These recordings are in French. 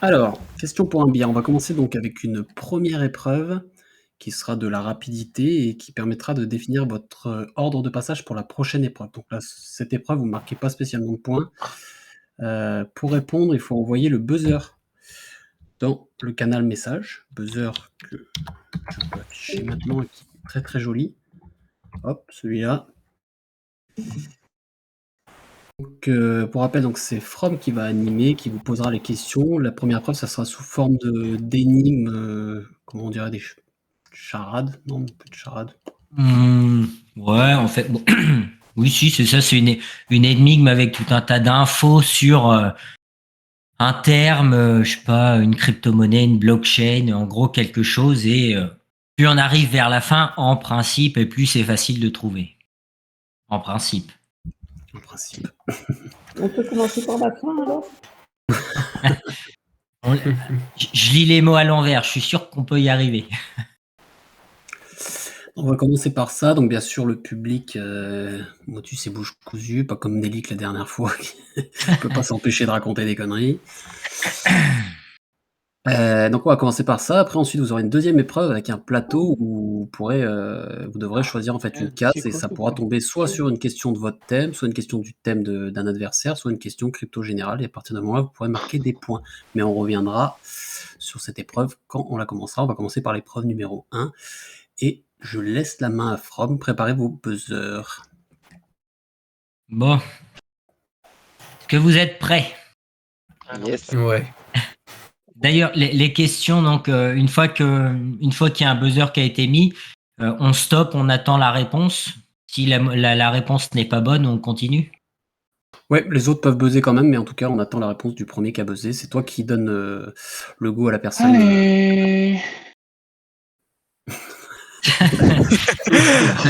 Alors, question pour un biais. On va commencer donc avec une première épreuve qui sera de la rapidité et qui permettra de définir votre ordre de passage pour la prochaine épreuve. Donc là, cette épreuve, vous ne marquez pas spécialement de points. Pour répondre, il faut envoyer le buzzer dans le canal message. Buzzer que je peux afficher maintenant et qui est très très joli. Hop, celui-là. Donc, pour rappel, donc c'est From qui va animer, qui vous posera les questions. La première épreuve, ça sera sous forme d'énigmes, comment on dirait, des charades? Non, pas de charades. Ouais, en fait, bon. Oui, si, c'est ça, c'est une énigme avec tout un tas d'infos sur un terme, je sais pas, une crypto-monnaie, une blockchain, en gros quelque chose, et plus on arrive vers la fin, en principe, et plus c'est facile de trouver. En principe. En principe. On peut commencer par la fin alors? Je lis les mots à l'envers, je suis sûr qu'on peut y arriver. On va commencer par ça. Donc, bien sûr, le public, motus et bouche cousue, pas comme Delic la dernière fois, qui ne peut pas s'empêcher de raconter des conneries. Donc on va commencer par ça. Après, ensuite, vous aurez une deuxième épreuve avec un plateau où vous devrez choisir en fait une case et ça pourra tomber soit sur une question de votre thème, soit une question du thème d'un adversaire, soit une question crypto générale. Et à partir de ce moment-là, vous pourrez marquer des points. Mais on reviendra sur cette épreuve quand on la commencera. On va commencer par l'épreuve numéro 1. Et je laisse la main à From. Préparez vos buzzers. Bon. Est-ce que vous êtes prêts? Yes. Ouais. D'ailleurs, les questions, donc une fois qu'il y a un buzzer qui a été mis, on stoppe, on attend la réponse. Si la réponse n'est pas bonne, on continue. Ouais, les autres peuvent buzzer quand même, mais en tout cas, on attend la réponse du premier qui a buzzé. C'est toi qui donne le go à la personne.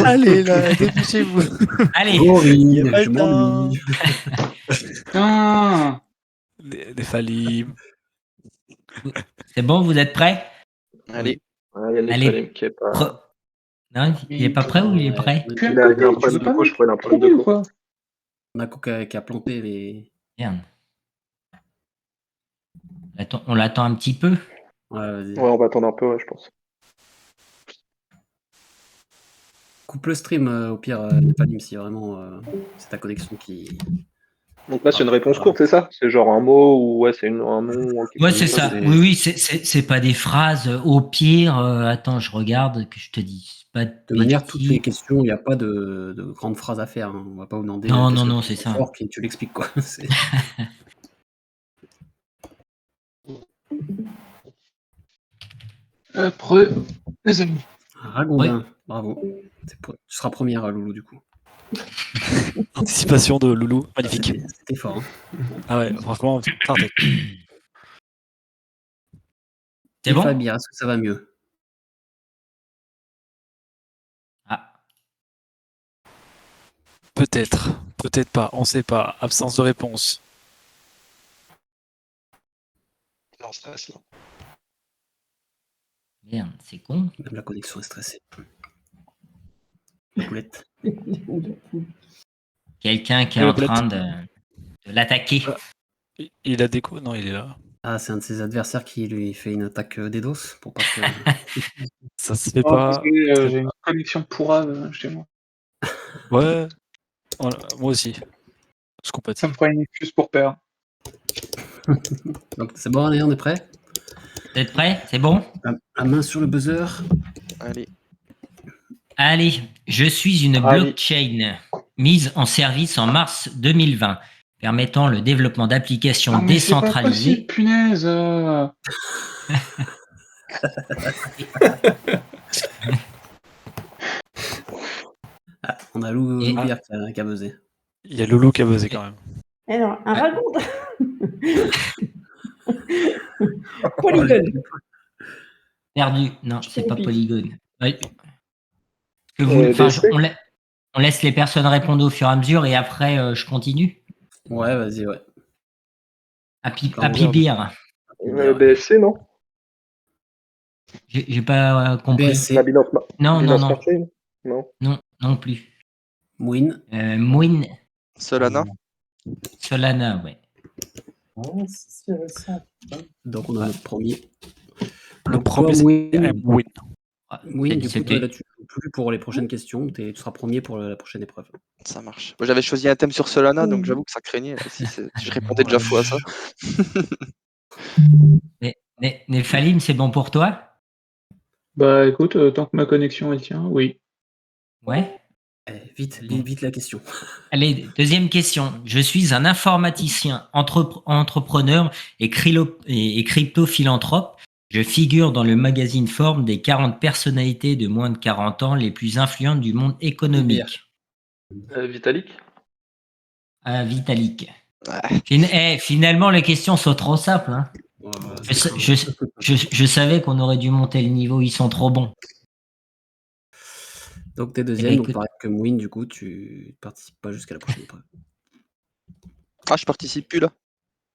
Allez là, dépêchez-vous. Allez. Aurine, pas je le temps. m'ennuie. Ah, Des Falim. C'est bon, vous êtes prêts? Allez. Il y a Allez. Nephalim qui est pas. Non, il est pas prêt ou il est prêt? tu Il a un problème de couche, je crois, il a un problème de couche. quoi? On a Coca qui a planté les. Merde. On l'attend un petit peu. Ouais, vas-y. Ouais, on va attendre un peu, ouais, je pense. Coupe le stream au pire, Palim, si vraiment c'est ta connexion qui. Donc là, c'est une réponse courte, c'est ça? C'est genre un mot ou ouais, c'est un nom ou quelque Ouais, chose c'est comme ça. Oui, c'est pas des phrases. Au pire, attends, je regarde que je te dis. Pas De manière, toutes les questions, il n'y a pas de grandes phrases à faire. Hein. On va pas vous demander. Non, c'est ça. Et tu l'expliques quoi. Les amis. Ragondin, Ouais. bravo. Tu seras première, Loulou, du coup. Anticipation de Loulou, magnifique. C'était fort. Hein. Ah ouais, franchement, parfait. C'est bon? Fabien, est-ce que ça va mieux? Ah. Peut-être, peut-être pas, on sait pas. Absence de réponse. Non, stress, là. Merde, c'est con. Même la connexion est stressée. La poulette. Quelqu'un qui est en train de l'attaquer. Il a des coups? Non, il est là. Ah, c'est un de ses adversaires qui lui fait une attaque DDoS pour pas que. Ça se fait pas. J'ai une connexion pourrave chez moi. Ouais, voilà, moi aussi. Je compatis. Ça me fera une excuse pour perdre. Donc c'est bon, allez, on est prêt? Vous êtes prêts? C'est bon? La main sur le buzzer. Allez, je suis une blockchain mise en service en mars 2020, permettant le développement d'applications décentralisées. C'est pas possible, punaise. Ah, on a Loulou Pierre qui a buzzé. Il y a Loulou qui a buzzé quand même. Alors, un ragondin. Polygone. Perdu. Non, c'est pas Polygone. Ouais. On laisse les personnes répondre au fur et à mesure et après je continue. Ouais, vas-y, ouais. Happy Beer. BSC, non? J'ai pas compris. BSC. La Binance Non. Non. Non plus. Mouine. Mouine. Solana. Solana, ouais. Ah, c'est récent. Donc on a notre premier. Le Donc, premier, toi, c'est Moïne, Win. Moïne, du coup, toi, C'était là, tu joues plus pour les prochaines questions. Tu seras premier pour la prochaine épreuve. Ça marche. Moi, j'avais choisi un thème sur Solana, donc j'avoue que ça craignait là, si je répondais déjà faux à ça. Néphalim, c'est bon pour toi? Bah écoute, tant que ma connexion elle tient, oui. Ouais. Vite, lis vite la question. Allez, deuxième question. Je suis un informaticien, entrepreneur et crypto-philanthrope. Je figure dans le magazine Forbes des 40 personnalités de moins de 40 ans les plus influentes du monde économique. Vitalik? Vitalik. Ouais. Finalement, les questions sont trop simples. Hein. Voilà, Je savais qu'on aurait dû monter le niveau, ils sont trop bons. Donc t'es Eh deuxième, ben, donc écoute, pareil que Moïne, du coup, tu participes pas jusqu'à la prochaine épreuve. Ah, je participe plus là.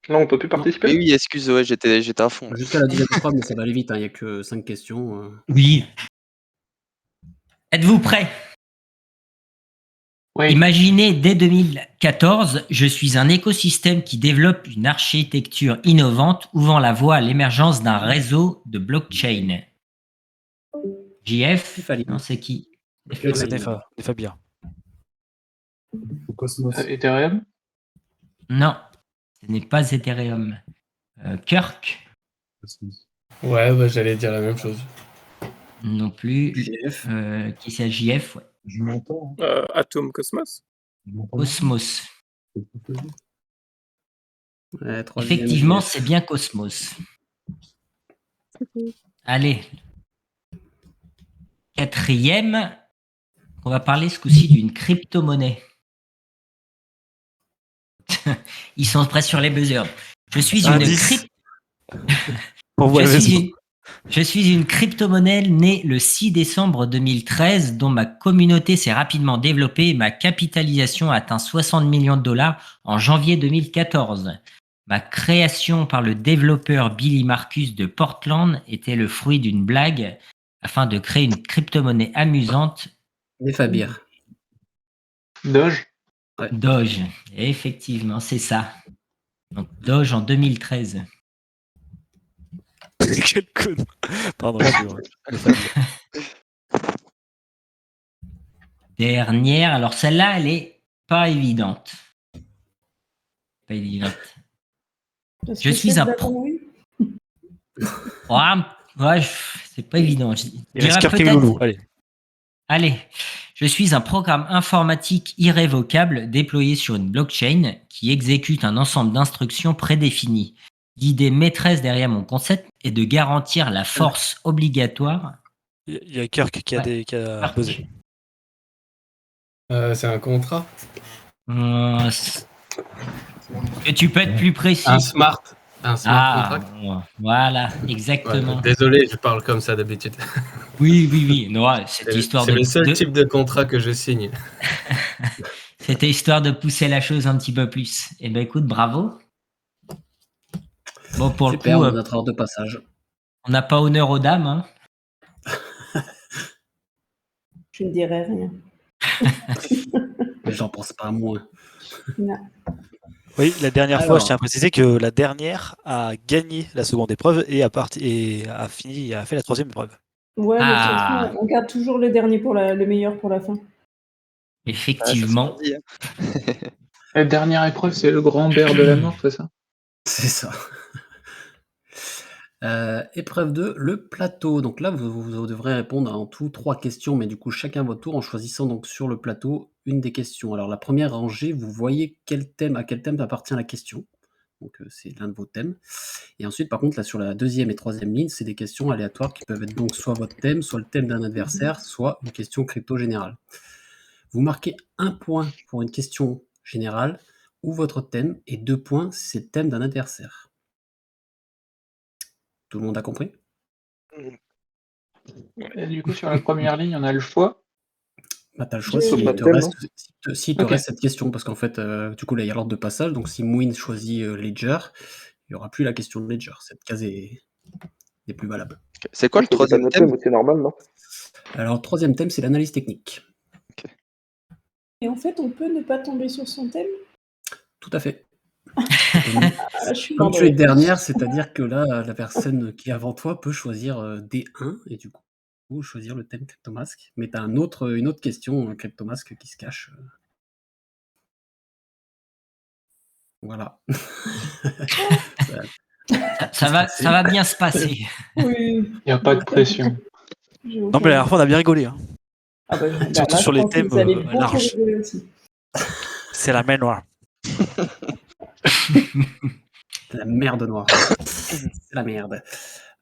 Non, on peut plus participer? Oui, excuse, ouais, j'étais à fond. Là. Jusqu'à la deuxième épreuve, mais ça va aller vite, il n'y a que 5 questions. oui. Êtes-vous prêts? Oui. Imaginez, dès 2014, je suis un écosystème qui développe une architecture innovante ouvrant la voie à l'émergence d'un réseau de blockchain. JF, Néphalim. non, c'est qui? C'est Nefabia. Cosmos. Ethereum? Non, ce n'est pas Ethereum. Kirk, Cosmos. Ouais, bah, j'allais dire la même chose. non plus. JF. Qui c'est JF? Ouais. Je m'entends. Atom Cosmos. Cosmos. Ouais, troisième, Effectivement, JF. c'est bien Cosmos. Allez. Quatrième, on va parler ce coup-ci d'une crypto-monnaie. Ils sont prêts sur les buzzers. Je suis une crypto-monnaie née le 6 décembre 2013 dont ma communauté s'est rapidement développée et ma capitalisation a atteint 60 millions de dollars en janvier 2014. Ma création par le développeur Billy Marcus de Portland était le fruit d'une blague afin de créer une crypto-monnaie amusante. Nefabir. Doge? Ouais. Doge. Effectivement, c'est ça. Donc Doge en 2013. Quel con. Pardon, Dernière. Alors celle-là, elle est pas évidente. Pas évidente. Parce Je que suis celle un d'avant, oui. Ouais, c'est pas évident. Il reste Kirk et Loulou. Allez, je suis un programme informatique irrévocable déployé sur une blockchain qui exécute un ensemble d'instructions prédéfinies. L'idée maîtresse derrière mon concept est de garantir la force obligatoire. Il y a Kirk qui a buzzé. C'est un contrat. Que tu peux être plus précis. Un smart contract. Voilà, exactement. Ouais, désolé, je parle comme ça d'habitude. Oui. Non, cette histoire c'est le seul type de contrat que je signe. C'était histoire de pousser la chose un petit peu plus. Eh ben écoute, bravo. Bon, pour Super, le coup, on a notre heure de passage. on n'a pas honneur aux dames. Hein. Je ne dirai rien. Mais j'en pense pas moins. Non. Oui, la dernière fois, je tiens à préciser que la dernière a gagné la seconde épreuve et a fait la troisième épreuve. Ouais, mais de toute façon, on garde toujours le dernier le meilleur pour la fin. Effectivement. La dernière épreuve, c'est le grand bear de la mort, c'est ça? C'est ça. Épreuve 2, le plateau. Donc là, vous devrez répondre en tout 3 questions, mais du coup, chacun votre tour en choisissant donc sur le plateau une des questions. Alors la première rangée, vous voyez à quel thème appartient la question. Donc c'est l'un de vos thèmes. Et ensuite, par contre, là sur la deuxième et troisième ligne, c'est des questions aléatoires qui peuvent être donc soit votre thème, soit le thème d'un adversaire, soit une question crypto générale. Vous marquez 1 point pour une question générale ou votre thème, et 2 points si c'est le thème d'un adversaire. Tout le monde a compris? Et du coup, sur la première ligne, on a le choix. Bah, tu as le choix s'il te reste cette question, parce qu'en fait, du coup, là, il y a l'ordre de passage. Donc, si Moïne choisit Ledger, il n'y aura plus la question de Ledger. Cette case est plus valable. C'est quoi le troisième thème? C'est normal, non? Alors, troisième thème, c'est l'analyse technique. Et en fait, on peut ne pas tomber sur son thème? Tout à fait. Ah, je suis Comme mort tu es de dernière, c'est-à-dire que là, la personne qui est avant toi peut choisir D1 et du coup choisir le thème Cryptomask. Mais tu as une autre question Cryptomask qui se cache. Voilà. Ça va bien se passer. Oui. Il n'y a pas de pression. J'ai Non, aucun- mais la dernière fois, on a bien rigolé. Hein. Ah bah, Surtout là, sur je les pense que thèmes vous allez beaucoup larges. rigoler aussi. C'est la main noire. La merde noire. C'est la merde.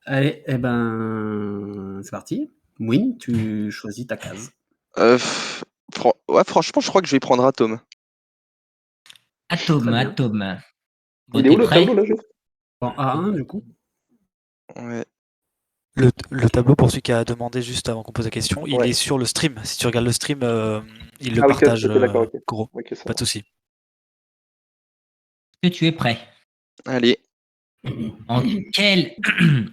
Allez, eh ben, c'est parti. Win, tu choisis ta case. Ouais, franchement, je crois que je vais prendre Atom. Très bien. Atome. Bon, Il est t'es où le prêt? tableau là, Jeff? En A1, du coup. Ouais. Le tableau, pour celui qui a demandé juste avant qu'on pose la question, il Ouais. est sur le stream. Si tu regardes le stream, il le Ah oui, partage, ok, d'accord, ok. gros. Ok, ça Pas de marche. souci. Est-ce que tu es prêt? Allez. En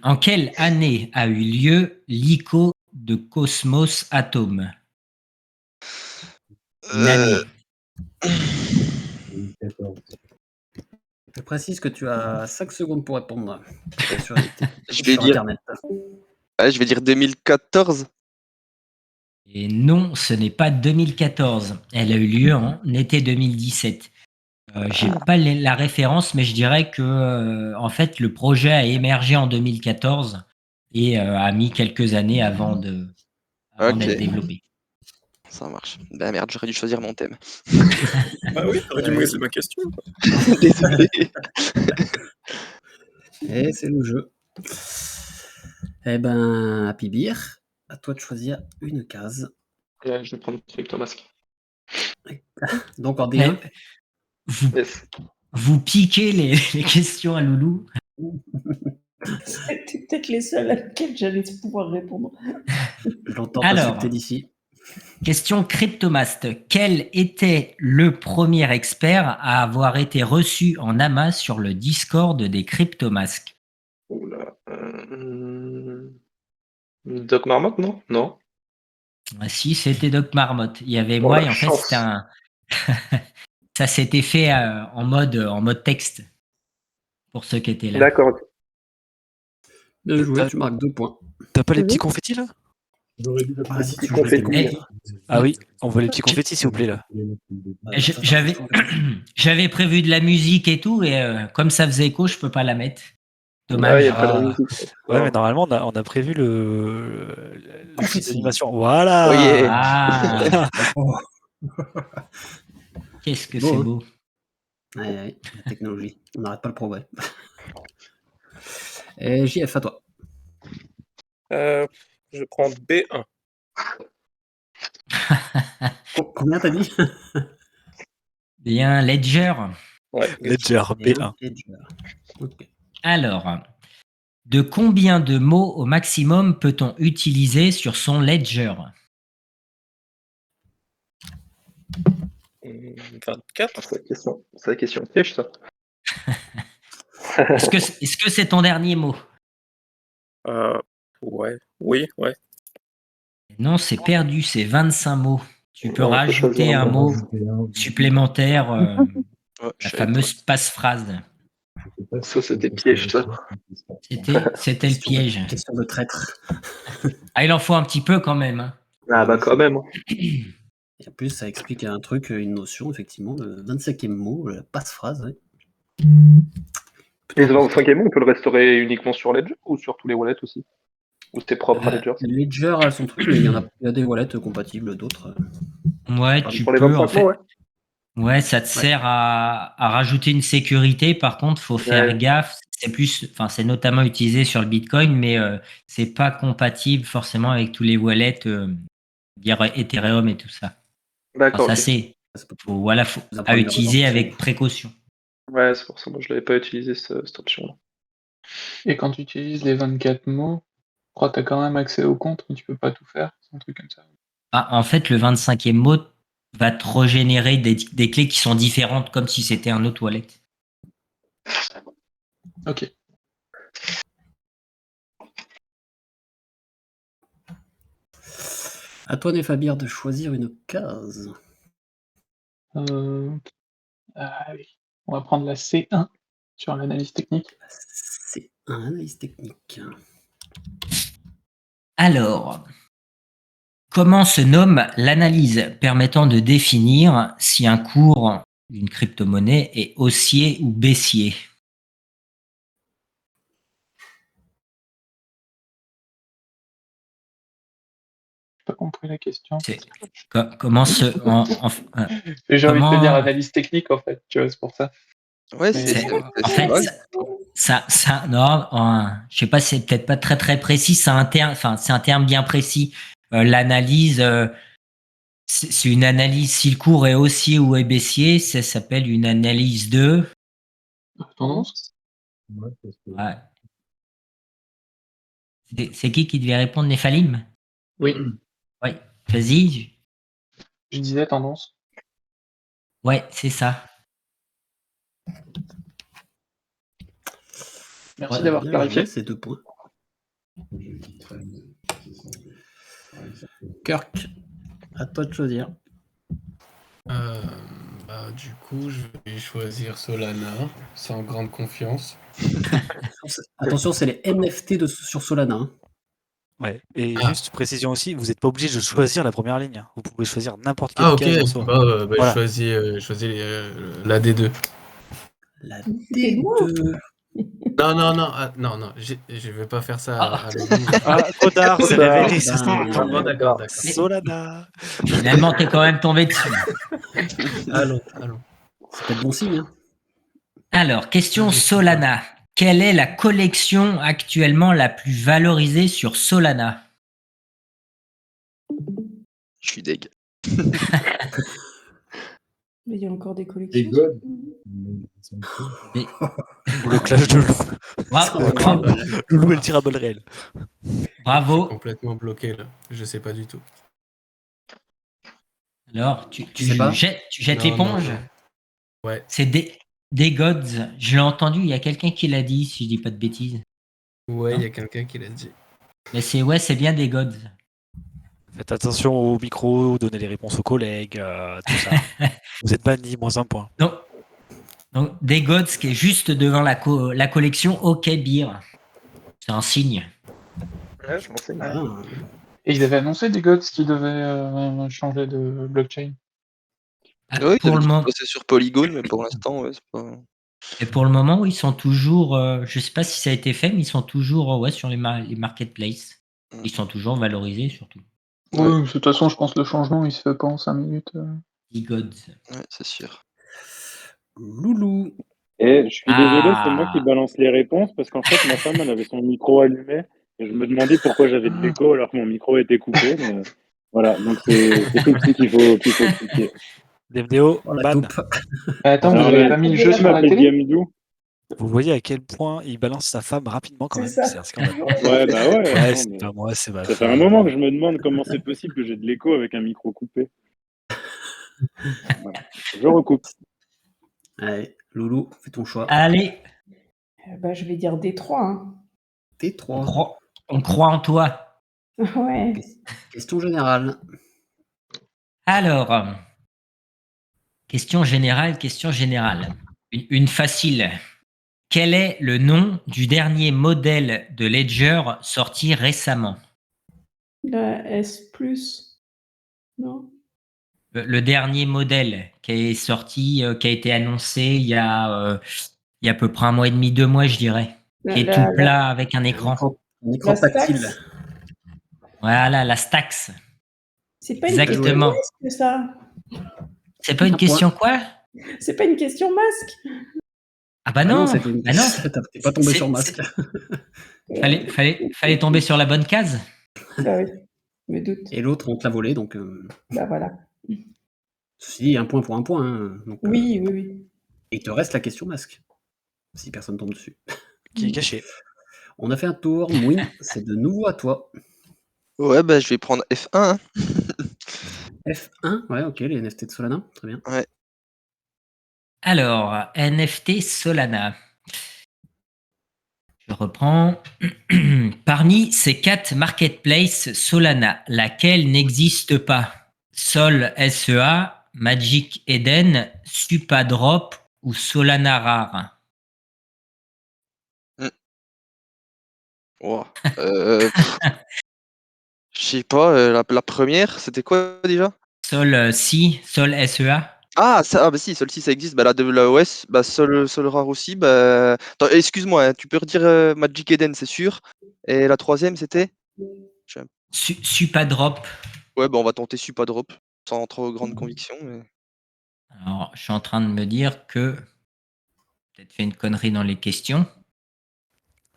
en quelle année a eu lieu l'ICO de Cosmos Atom? Une année. 2014. Je précise que tu as 5 secondes pour répondre. Pour être sûr d'être Je vais sur dire, Internet. je vais dire 2014. Et non, ce n'est pas 2014. Elle a eu lieu en été 2017. J'ai pas la référence, mais je dirais que en fait le projet a émergé en 2014 et a mis quelques années avant Ok, d'être développé. ça marche. Bah merde, j'aurais dû choisir mon thème. Bah oui, t'aurais dû me laisser ma question. Désolé. Et c'est le jeu. Eh ben, Happy Beer, à toi de choisir une case. Ouais, je vais prendre Cryptomask. Donc en D1. Yes. Vous piquez les questions à Loulou. C'était peut-être les seuls à lesquels j'allais pouvoir répondre. Je l'entends Alors, t'insulter d'ici. question Cryptomast. Quel était le premier expert à avoir été reçu en amas sur le Discord des Cryptomasques? Oula. Doc Marmot, non? Non. Ah, si, c'était Doc Marmotte. Il y avait Oh moi la et en fait, chance. ça s'était fait en mode texte pour ceux qui étaient là. D'accord, ok. Bien joué, tu marques 2 points. T'as pas les petits confettis là? J'aurais dû le Ah, si Petit tu veux, je les confetti. compte. Ah oui, on veut les petits confettis s'il vous plaît là. J'avais j'avais prévu de la musique et tout, et comme ça faisait écho, je peux pas la mettre. Ah, il Dommage. n'y a pas de Ah. musique. Ouais, mais normalement on a prévu la petite Confetti. animation. Voilà. Oh yeah. Ah, Oh. qu'est-ce que Beau, c'est hein. beau. Ouais, ouais, la technologie. On n'arrête pas le progrès. Et JF, à toi. Je prends B1. Combien t'as dit? Bien, Ledger. Ouais. Ledger B1. Ok. Alors, de combien de mots au maximum peut-on utiliser sur son Ledger? 24. C'est la question piège, ça. Est-ce que c'est ton dernier mot? Ouais. Oui, ouais. Non, c'est perdu, c'est 25 mots. Tu peux Ouais, faut choisir rajouter un un mot. mot supplémentaire, Ouais, je la savais fameuse passe-phrase. Ça, c'était piège, ça. C'était le piège. Question de traître. Ah, il en faut un petit peu quand même. Hein. Ah bah quand même. Et en plus, ça explique un truc, une notion, effectivement, le 25e mot, la passe-phrase. Ouais. Et le 25e mot, on peut le restaurer uniquement sur Ledger ou sur tous les wallets aussi? Ou c'est propre à Ledger? Ça Ledger a son truc, mais il y a des wallets compatibles, d'autres. Ouais, tu pour les peux 25 en fait. mots, ouais. Ouais, ça te sert à rajouter une sécurité. Par contre, faut faire Ouais. gaffe. C'est notamment utilisé sur le Bitcoin, mais c'est pas compatible forcément avec tous les wallets, dire Ethereum et tout ça. D'accord, Ça ok. faut à utiliser avec précaution. Ouais, c'est pour ça, moi je l'avais pas utilisé cette option-là. Et quand tu utilises les 24 mots, je crois que tu as quand même accès au compte, mais tu peux pas tout faire. C'est un truc comme ça. Ah, en fait, le 25e mot va te régénérer des clés qui sont différentes, comme si c'était un autre wallet. Ok. À toi, Nefabir, de choisir une case. Allez, on va prendre la C1. sur l'analyse technique. C'est un analyse technique. Alors, comment se nomme l'analyse permettant de définir si un cours d'une crypto-monnaie est haussier ou baissier? J'ai pas compris la question. Comment se... J'ai envie de te dire comment- analyse technique, en fait, tu vois, c'est pour ça. Ouais, Mais- c'est En fait, ouais. non, je sais pas, c'est peut-être pas très très précis. C'est un terme bien précis. L'analyse, c'est une analyse. Si le cours est haussier ou est baissier, ça s'appelle une analyse de. Tendance. Ouais, parce que- Ouais. C'est qui devait répondre, Néphalim? Oui, Oui. Vas-y. je disais tendance. Ouais, c'est ça. Merci Ouais, d'avoir Bien clarifié. joué, ces 2 points. Kirk, à toi de choisir. Du coup, je vais choisir Solana, sans grande confiance. Attention, c'est les NFT sur Solana. Hein. Ouais. Et Ah. juste précision aussi, vous n'êtes pas obligé de choisir la première ligne. Hein. Vous pouvez choisir n'importe quelle Ah, ok. case en soi. Je Voilà. choisis la D2. La C'est moi. D2. Non, je vais pas faire ça à Loulou. Ah, trop tard, c'est révélé. Ben, Bon, d'accord. Solana. Finalement, t'es quand même tombé dessus. Allons. c'est peut-être bon signe. Hein. Alors, question Solana. Quelle est la collection actuellement la plus valorisée sur Solana? Je suis deg. Mais il y a encore des Les collections. gods. Mais ils sont cool. Le clash de Loulou. Bravo. Loulou et le tir à balles réelles. Bravo. Complètement bloqué là. Je sais pas du tout. Alors, tu sais pas jettes Non, l'éponge? non. Ouais. C'est des gods. Je l'ai entendu, il y a quelqu'un qui l'a dit, si je dis pas de bêtises. Ouais, il y a quelqu'un qui l'a dit. Mais c'est bien des gods. Faites attention au micro, donnez les réponses aux collègues, tout ça. Vous êtes banni, -1 point. Donc des gods qui est juste devant la collection OK Beer. C'est un signe. Ouais, je pensais. Ah. Et ils avaient annoncé des gods qui devaient changer de blockchain. Oui, Pour le moment, c'est sur Polygon, mais pour l'instant, ouais, c'est pas. et pour le moment, ils sont toujours. Je sais pas si ça a été fait, mais ils sont toujours sur les marketplaces. Ils sont toujours valorisés surtout. Oui, de toute façon, je pense que le changement, il se fait pas en 5 minutes. Les gods. Ouais, c'est sûr. Loulou. Et je suis désolé, c'est moi Ah. qui balance les réponses parce qu'en fait, ma femme, elle avait son micro allumé et je me demandais pourquoi j'avais de l'écho alors que mon micro était coupé. Mais voilà, donc c'est tout petit qu'il faut expliquer. DMDO, Oh, la ban. taupe. Attends, vous Alors, avez pas mis le jeu je sur la m'appelle télé? Gamedou. Vous voyez à quel point il balance sa femme rapidement quand même. C'est ça. C'est un scandale. Ouais, bah ouais. Ouais, attends, c'est mais pas moi, c'est ma ça fait femme. un moment que je me demande comment c'est possible que j'ai de l'écho avec un micro coupé. Voilà. Je recoupe. Allez, Loulou, fais ton choix. Allez, Je vais dire D3. Hein. T3. on croit en toi. Ouais. Question générale. Alors, question générale. Une facile. Quel est le nom du dernier modèle de Ledger sorti récemment? La S+. Non. Le dernier modèle qui est sorti, qui a été annoncé il y a à peu près 1 mois et demi, 2 mois, je dirais. Qui est tout plat avec un écran. Un écran tactile. Stax. Voilà, la Stax. C'est pas une question Exactement. masque, ça. C'est pas une Un question quoi? C'est pas une question masque. Ah bah non, c'était une... bah non. T'es pas tombé sur masque. Fallait tomber sur la bonne case. Bah oui, je me doute. Et l'autre, on te l'a volé, donc... Bah voilà. Si, un point pour un point. Hein, donc, Oui. Et il te reste la question masque. Si personne tombe dessus. Qui est caché. On a fait un tour. Mouine, c'est de nouveau à toi. Ouais, je vais prendre F1. Hein. F1, ouais, ok, les NFT de Solana, très bien. Ouais. Alors, NFT Solana. Je reprends. Parmi ces 4 marketplaces Solana, laquelle n'existe pas? Sol SEA, Magic Eden, Supadrop ou Solana Rare? Ouah. Je sais pas, la première, c'était quoi déjà? Sol, si, Sol SEA. Ah, ça, ah bah si, celle-ci ça existe. Bah la ouais, bah Sol rare aussi. Bah... Attends, excuse-moi, hein, tu peux redire Magic Eden, c'est sûr. Et la troisième, c'était? Supadrop. Ouais, bah on va tenter Supadrop, sans trop grande conviction. Mais... Alors, je suis en train de me dire que peut-être fait une connerie dans les questions.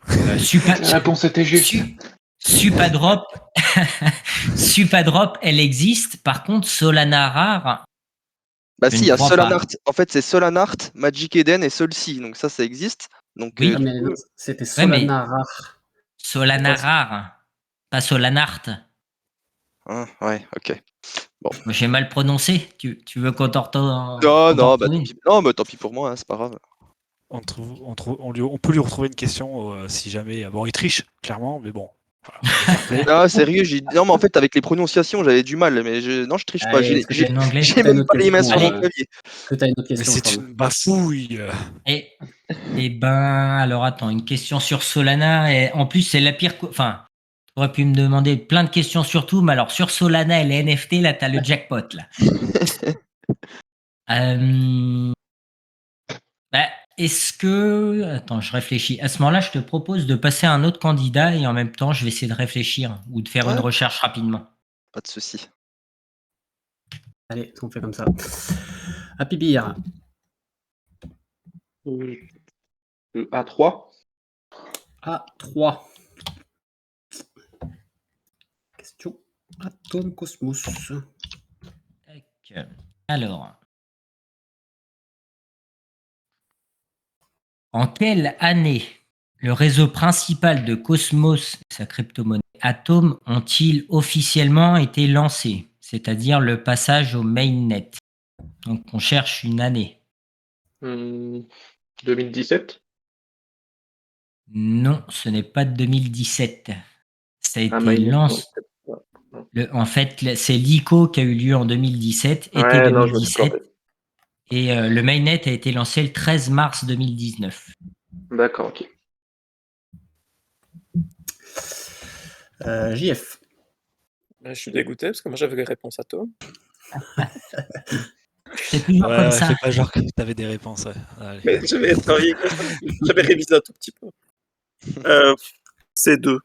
La réponse était juste. Supadrop, Supadrop, elle existe. Par contre, Solana rare. Bah je si, ne il y a crois Solanart. pas. En fait, c'est Solanart, Magic Eden et Solsi. Donc ça existe. Donc Oui. Ah, du mais coup, non, c'était Ouais, mais Solana rare. Solana Ouais, rare, pas Solanart. hein, ouais, ok. Bon. Moi, j'ai mal prononcé. Tu veux qu'on t'en Non, bah tant pis. Non, mais tant pis pour moi, hein, c'est pas grave. On peut lui retrouver une question si jamais. Bon, il triche, clairement, mais bon. Voilà. Ah, sérieux, non, mais en fait, avec les prononciations, j'avais du mal. Mais non, je triche pas. Allez, J'ai est-ce que t'as En anglais. t'as une même autre pas les mains sur question, mon Allez. clavier. Est-ce que t'as une autre Mais question, c'est Fab? une bafouille. Et ben, alors attends, une question sur Solana. Et en plus, c'est la pire. Enfin, tu aurais pu me demander plein de questions sur tout, mais alors sur Solana et les NFT, là, t'as le jackpot, là. Bah, est-ce que. Attends, je réfléchis. À ce moment-là, je te propose de passer à un autre candidat et en même temps, je vais essayer de réfléchir ou de faire une Ouais. recherche rapidement. Pas de souci. Allez, on fait comme ça. Happy Beer. A3. A3. Question Atome Cosmos. Tac. Alors. En quelle année le réseau principal de Cosmos et sa crypto-monnaie Atom ont-ils officiellement été lancés, c'est-à-dire le passage au mainnet? Donc on cherche une année. 2017. Non, ce n'est pas 2017. Ça a été mainnet, lancé. En fait, c'est l'ICO qui a eu lieu en 2017, été Ouais, non, je me suis 2017, planté. et le mainnet a été lancé le 13 mars 2019. D'accord, ok. JF. Je suis dégoûté parce que moi j'avais les réponses à Tom. C'est toujours comme ça. Fais pas genre que t'avais des réponses. Ouais. Allez. Mais j'avais travaillé avec ça, j'avais révisé un tout petit peu. C2.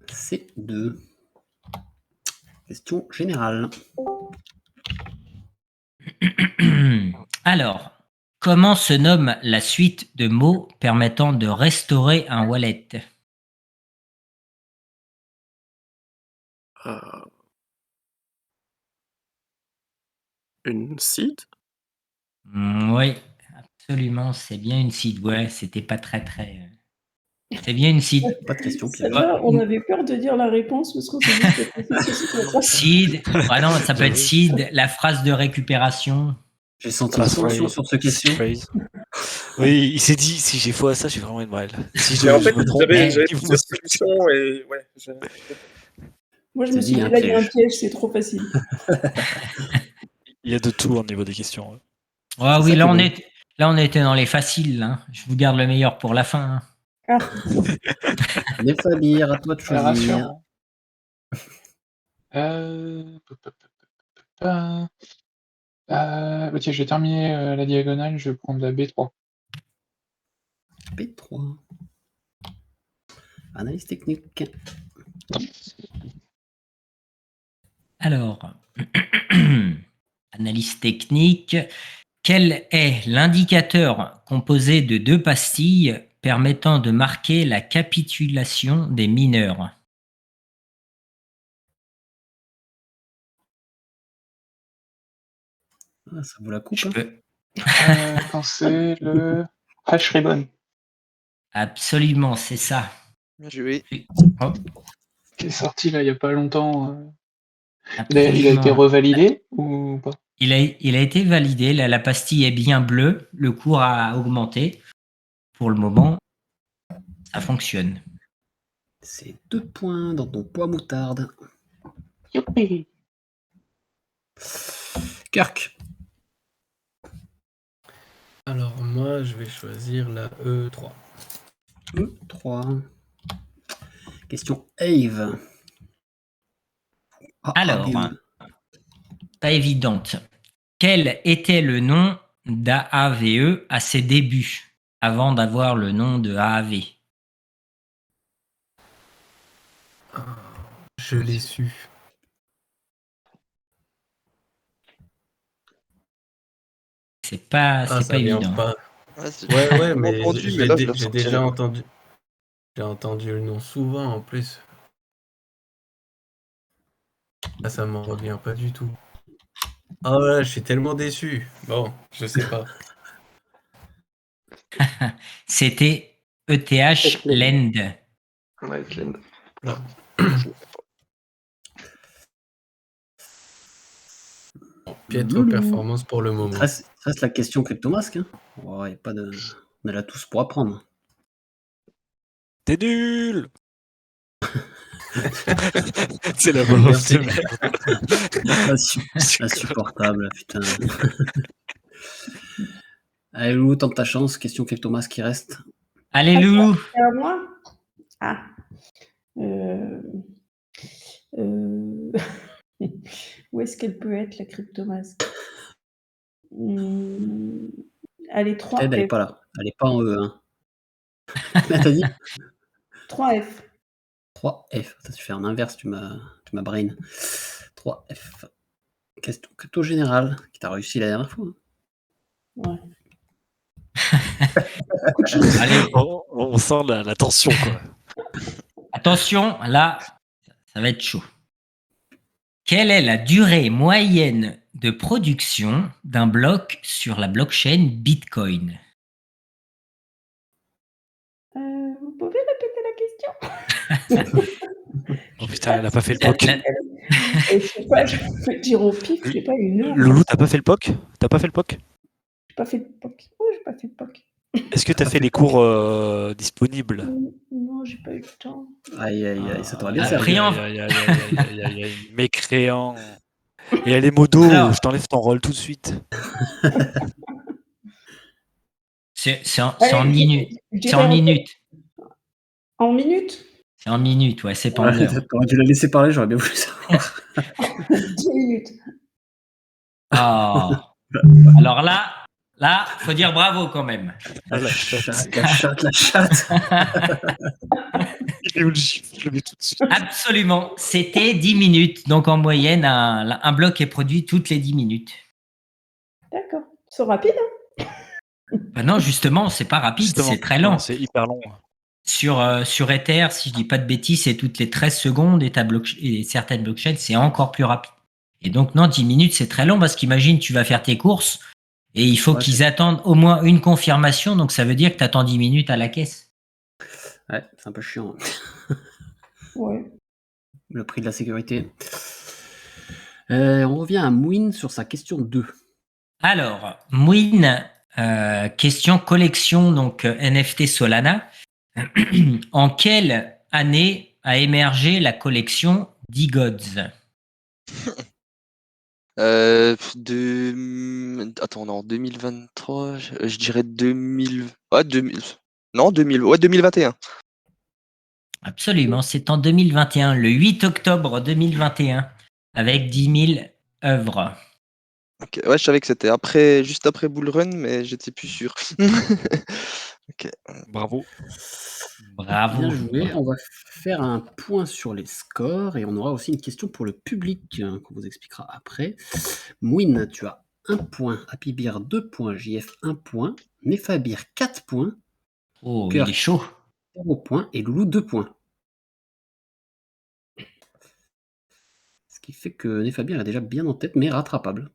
C2. Question générale. Alors, comment se nomme la suite de mots permettant de restaurer un wallet? Une seed? Oui, absolument, c'est bien une seed. Ouais, c'était pas très. C'est bien une seed. Pas de question, Pierre. Celle-là, on avait peur de dire la réponse parce qu'on s'est dit que c'était facile. Seed. Ah non, ça peut être seed, la phrase de récupération. J'ai senti une tension sur ce question. Oui, il s'est dit si j'ai foi à ça, j'ai vraiment une mal. Si Mais en fait, me trompe, j'avais plusieurs solutions et ouais. Moi, je me suis dit, là, il y a un piège, c'est trop facile. Il y a de tout au niveau des questions. Ah oui, là on était dans les faciles. Hein. Je vous garde le meilleur pour la fin. Hein. Allez, Fabien, à toi de choisir. Tiens, je vais terminer la diagonale, je vais prendre la B3. B3. Analyse technique. Alors, analyse technique. Quel est l'indicateur composé de 2 pastilles permettant de marquer la capitulation des mineurs? Ah, ça vaut la coupe. Je peux. Quand c'est le hash ribbon. Absolument, c'est ça. Bien joué. Oh. Qui est sorti là il n'y a pas longtemps. Il Absolument. a été revalidé ou pas? Il a été validé. La pastille est bien bleue. Le cours a augmenté. Pour le moment, ça fonctionne. C'est 2 points dans ton poids moutarde. Youpi. Kirk. Alors moi, je vais choisir la E3. E3. Question Ave. Alors, pas évidente. Quel était le nom d'AAVE à ses débuts, avant d'avoir le nom de AAV? Je l'ai su. C'est pas Ça vient évident. pas. Ouais, c'est- Ouais, j'ai mais entendu, mais là, je le j'ai ressortirai déjà pas. entendu. J'ai entendu le nom souvent en plus. Là, ça m'en revient pas du tout. Oh là, je suis tellement déçu. Bon, je sais pas. C'était ETH Lend. Ouais, Glenn. Là. Piètre Loulou. performance pour le moment. Reste la question CryptoMask. Hein. Oh, y a pas de... On est là tous pour apprendre. T'es nul. C'est la balance de merde. Insupportable, putain. Allez, Loulou, tente ta chance. Question CryptoMask qui reste. Allez, Loulou. C'est à moi? Ah. Où est-ce qu'elle peut être, la cryptomask? Allez, 3 Elle est F. pas là. Elle est pas en E. Hein. T'as dit 3F. 3F. Tu fais en inverse, tu m'as brain. 3F. Question crypto générale, qui t'a réussi la dernière fois. Ouais. Allez. On sent la tension, quoi. Attention, là, ça va être chaud. Quelle est la durée moyenne de production d'un bloc sur la blockchain Bitcoin? Vous pouvez répéter la question? Oh putain, elle a pas fait le POC. Je sais pas, je peux dire au pif, j'ai pas une heure. Loulou, t'as pas fait le POC? T'as pas fait le POC? J'ai pas fait de POC. Oh, j'ai pas fait de POC. Est-ce que t'as fait les cours disponibles? Non, j'ai pas eu le temps. Aïe, aïe, aïe, ça t'aurait bien Après, servi. Mécréant. Et elle est modo, Alors. je t'enlève ton rôle tout de suite. C'est en minutes. C'est en minutes. En minutes? C'est en minutes, ouais, c'est pas en heures. T'aurais dû la laisser parler, j'aurais bien voulu savoir. 10 minutes. Oh. Alors là, faut dire bravo quand même. La chatte. Il est où le gif? Je le mets tout de suite. Absolument. C'était 10 minutes. Donc en moyenne, un bloc est produit toutes les 10 minutes. D'accord. C'est rapide, hein? Bah non, justement, c'est pas rapide, Justement, c'est très lent. non, c'est hyper long. Sur Ether, si je dis pas de bêtises, c'est toutes les 13 secondes et certaines blockchains, c'est encore plus rapide. Et donc, non, 10 minutes, c'est très long parce qu'imagine, tu vas faire tes courses et il faut qu'ils attendent au moins une confirmation. Donc, ça veut dire que tu attends 10 minutes à la caisse. Ouais, c'est un peu chiant. Ouais. Le prix de la sécurité. On revient à Mouine sur sa question 2. Alors, Mouine, question collection, donc NFT Solana. En quelle année a émergé la collection d'e-Gods? Attends, non, 2023, je dirais 2000. Ouais, 2000. Non, 2000. Ouais, 2021. Absolument, c'est en 2021, le 8 octobre 2021, avec 10 000 œuvres. Ok, ouais, je savais que c'était juste après Bull Run, mais j'étais plus sûr. Ok. Bravo. Bravo. Bien joué. On va faire un point sur les scores et on aura aussi une question pour le public qu'on vous expliquera après. Mouine, tu as 1 point. Happy Beer 2 points. JF 1 point. Nefabir 4 points. Oh, Cœur, il est chaud. 0 points. Et Loulou 2 points. Ce qui fait que Nefabir est déjà bien en tête, mais rattrapable.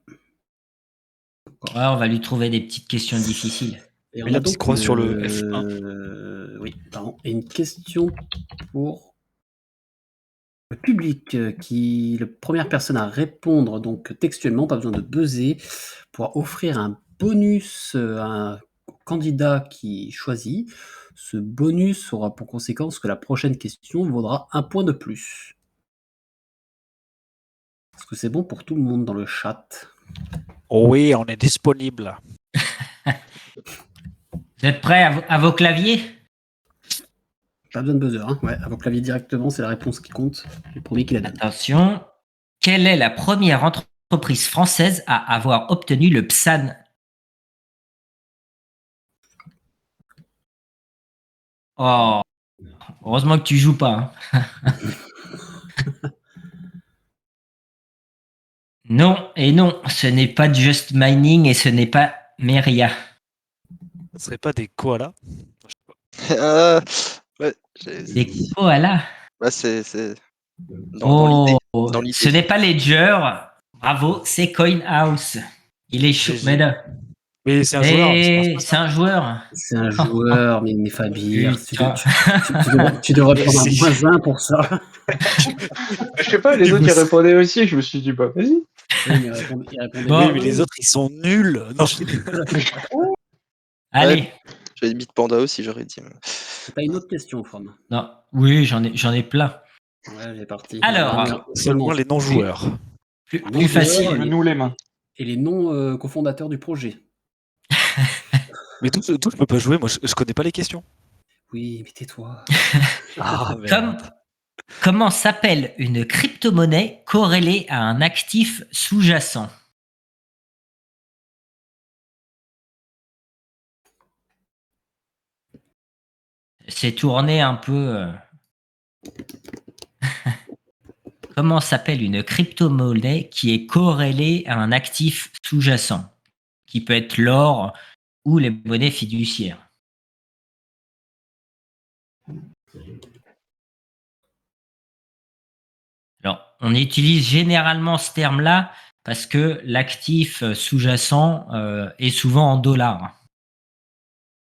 Ouais, on va lui trouver des petites questions difficiles. Et Mais la petite croix sur le F1. Oui, pardon. Et une question pour le public qui, la première personne à répondre donc textuellement, pas besoin de buzzer, pour offrir un bonus à un candidat qui choisit. Ce bonus aura pour conséquence que la prochaine question vaudra 1 point de plus. Est-ce que c'est bon pour tout le monde dans le chat? Oui, on est disponible. Vous êtes prêts à vos claviers? Pas besoin de buzzer, hein. Ouais, à vos claviers directement, c'est la réponse qui compte. Le premier qui la donne. Attention. Quelle est la première entreprise française à avoir obtenu le PSAN? Oh, heureusement que tu joues pas. Hein. Non, et non, ce n'est pas Just Mining et ce n'est pas Meria. Ce serait pas des koalas? Ouais, Des koalas. bah, c'est dans l'idée. Oh, Dans ce l'idée. n'est pas Ledger. Bravo, c'est Coinhouse. Il est chaud, mais là. Mais c'est un joueur. C'est un joueur. C'est un joueur, mais Fabien, Putain. tu devrais Mais prendre un c'est- -1 pour ça. Je sais pas, les autres ils répondaient aussi, je me suis dit, bah vas-y. Oui, mais il répondait Bon. Oui, bien. mais les autres, ils sont nuls. Non, Allez. J'avais mis Panda aussi, j'aurais dit. T'as une autre question, From. Non, oui, j'en ai plein. Ouais, j'ai parti. Alors, La dernière, seulement les non-joueurs. Plus Non-joueurs, facile. Nous les mains. Et les noms cofondateurs du projet. Mais tout, je peux pas jouer, moi je connais pas les questions. Oui, mais tais-toi. Ah, merde. Comment s'appelle une crypto-monnaie corrélée à un actif sous-jacent? C'est tourné un peu. Comment s'appelle une crypto-monnaie qui est corrélée à un actif sous-jacent, qui peut être l'or ou les monnaies fiduciaires? Alors, on utilise généralement ce terme-là parce que l'actif sous-jacent est souvent en dollars.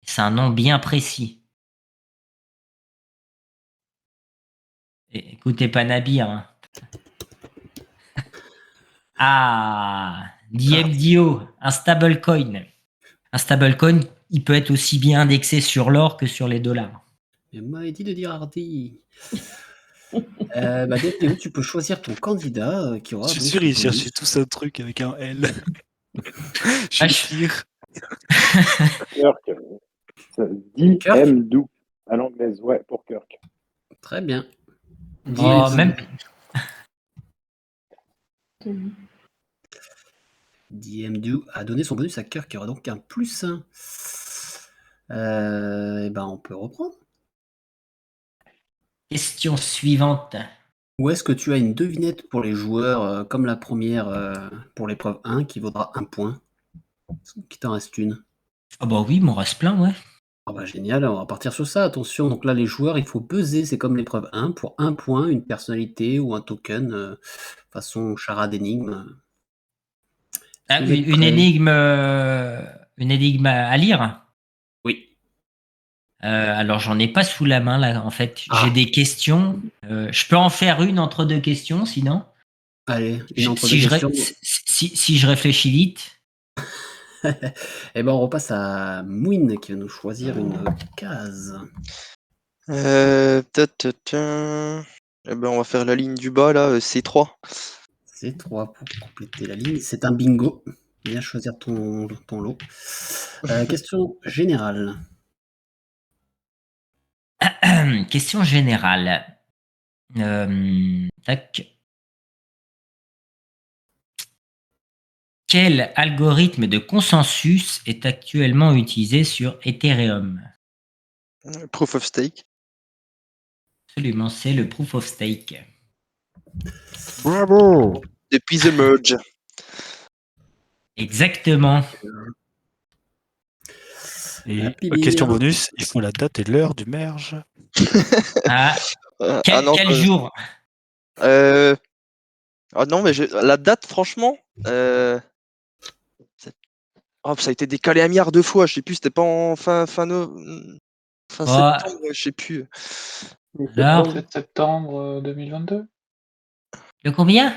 C'est un nom bien précis. Écoutez pas Nabir. Hein. Ah, DMDO, un stablecoin. Un stablecoin, il peut être aussi bien indexé sur l'or que sur les dollars. Mais on m'avait dit de dire Hardy. DMDO, tu peux choisir ton candidat qui aura. Je suis donc sûr, le ils bonus. cherchaient tous un truc avec un L. Ah, Je suis sûr. Kirk. DMDO. À l'anglaise, ouais, pour Kirk. Très bien. Oh, même. DMDO a donné son bonus à Kirk, qui aura donc un +1. On peut reprendre. Question suivante. Ou est-ce que tu as une devinette pour les joueurs, comme la première pour l'épreuve 1, qui vaudra 1 point? Qui t'en reste une? Ah bah oui, il m'en reste plein, ouais. Ah bah génial, on va partir sur ça. Attention, donc là les joueurs, il faut buzzer, c'est comme l'épreuve 1, pour 1 point, une personnalité ou un token, façon charade énigme. Ah, Vous êtes une prêts? énigme à lire? Oui. Alors j'en ai pas sous la main là en fait. Ah. J'ai des questions. Je peux en faire une entre deux questions sinon. Allez, une entre Si deux je, questions. si je réfléchis vite. Eh ben on repasse à Mouine qui va nous choisir une case. Eh ben, on va faire la ligne du bas là, C3. C3 pour compléter la ligne. C'est un bingo. Bien choisir ton lot. Question générale. Question générale. Tac. Quel algorithme de consensus est actuellement utilisé sur Ethereum? Proof of stake. Absolument, c'est le proof of stake. Bravo! Depuis The Merge. Exactement. Et Happy Beer. question bonus, il faut la date et l'heure du merge. Ah, quel jour? Ah non, mais la date, franchement, ça a été décalé 1 milliard de fois. Je sais plus, c'était pas en fin septembre, je sais plus. Alors 27 septembre 2022. Le combien?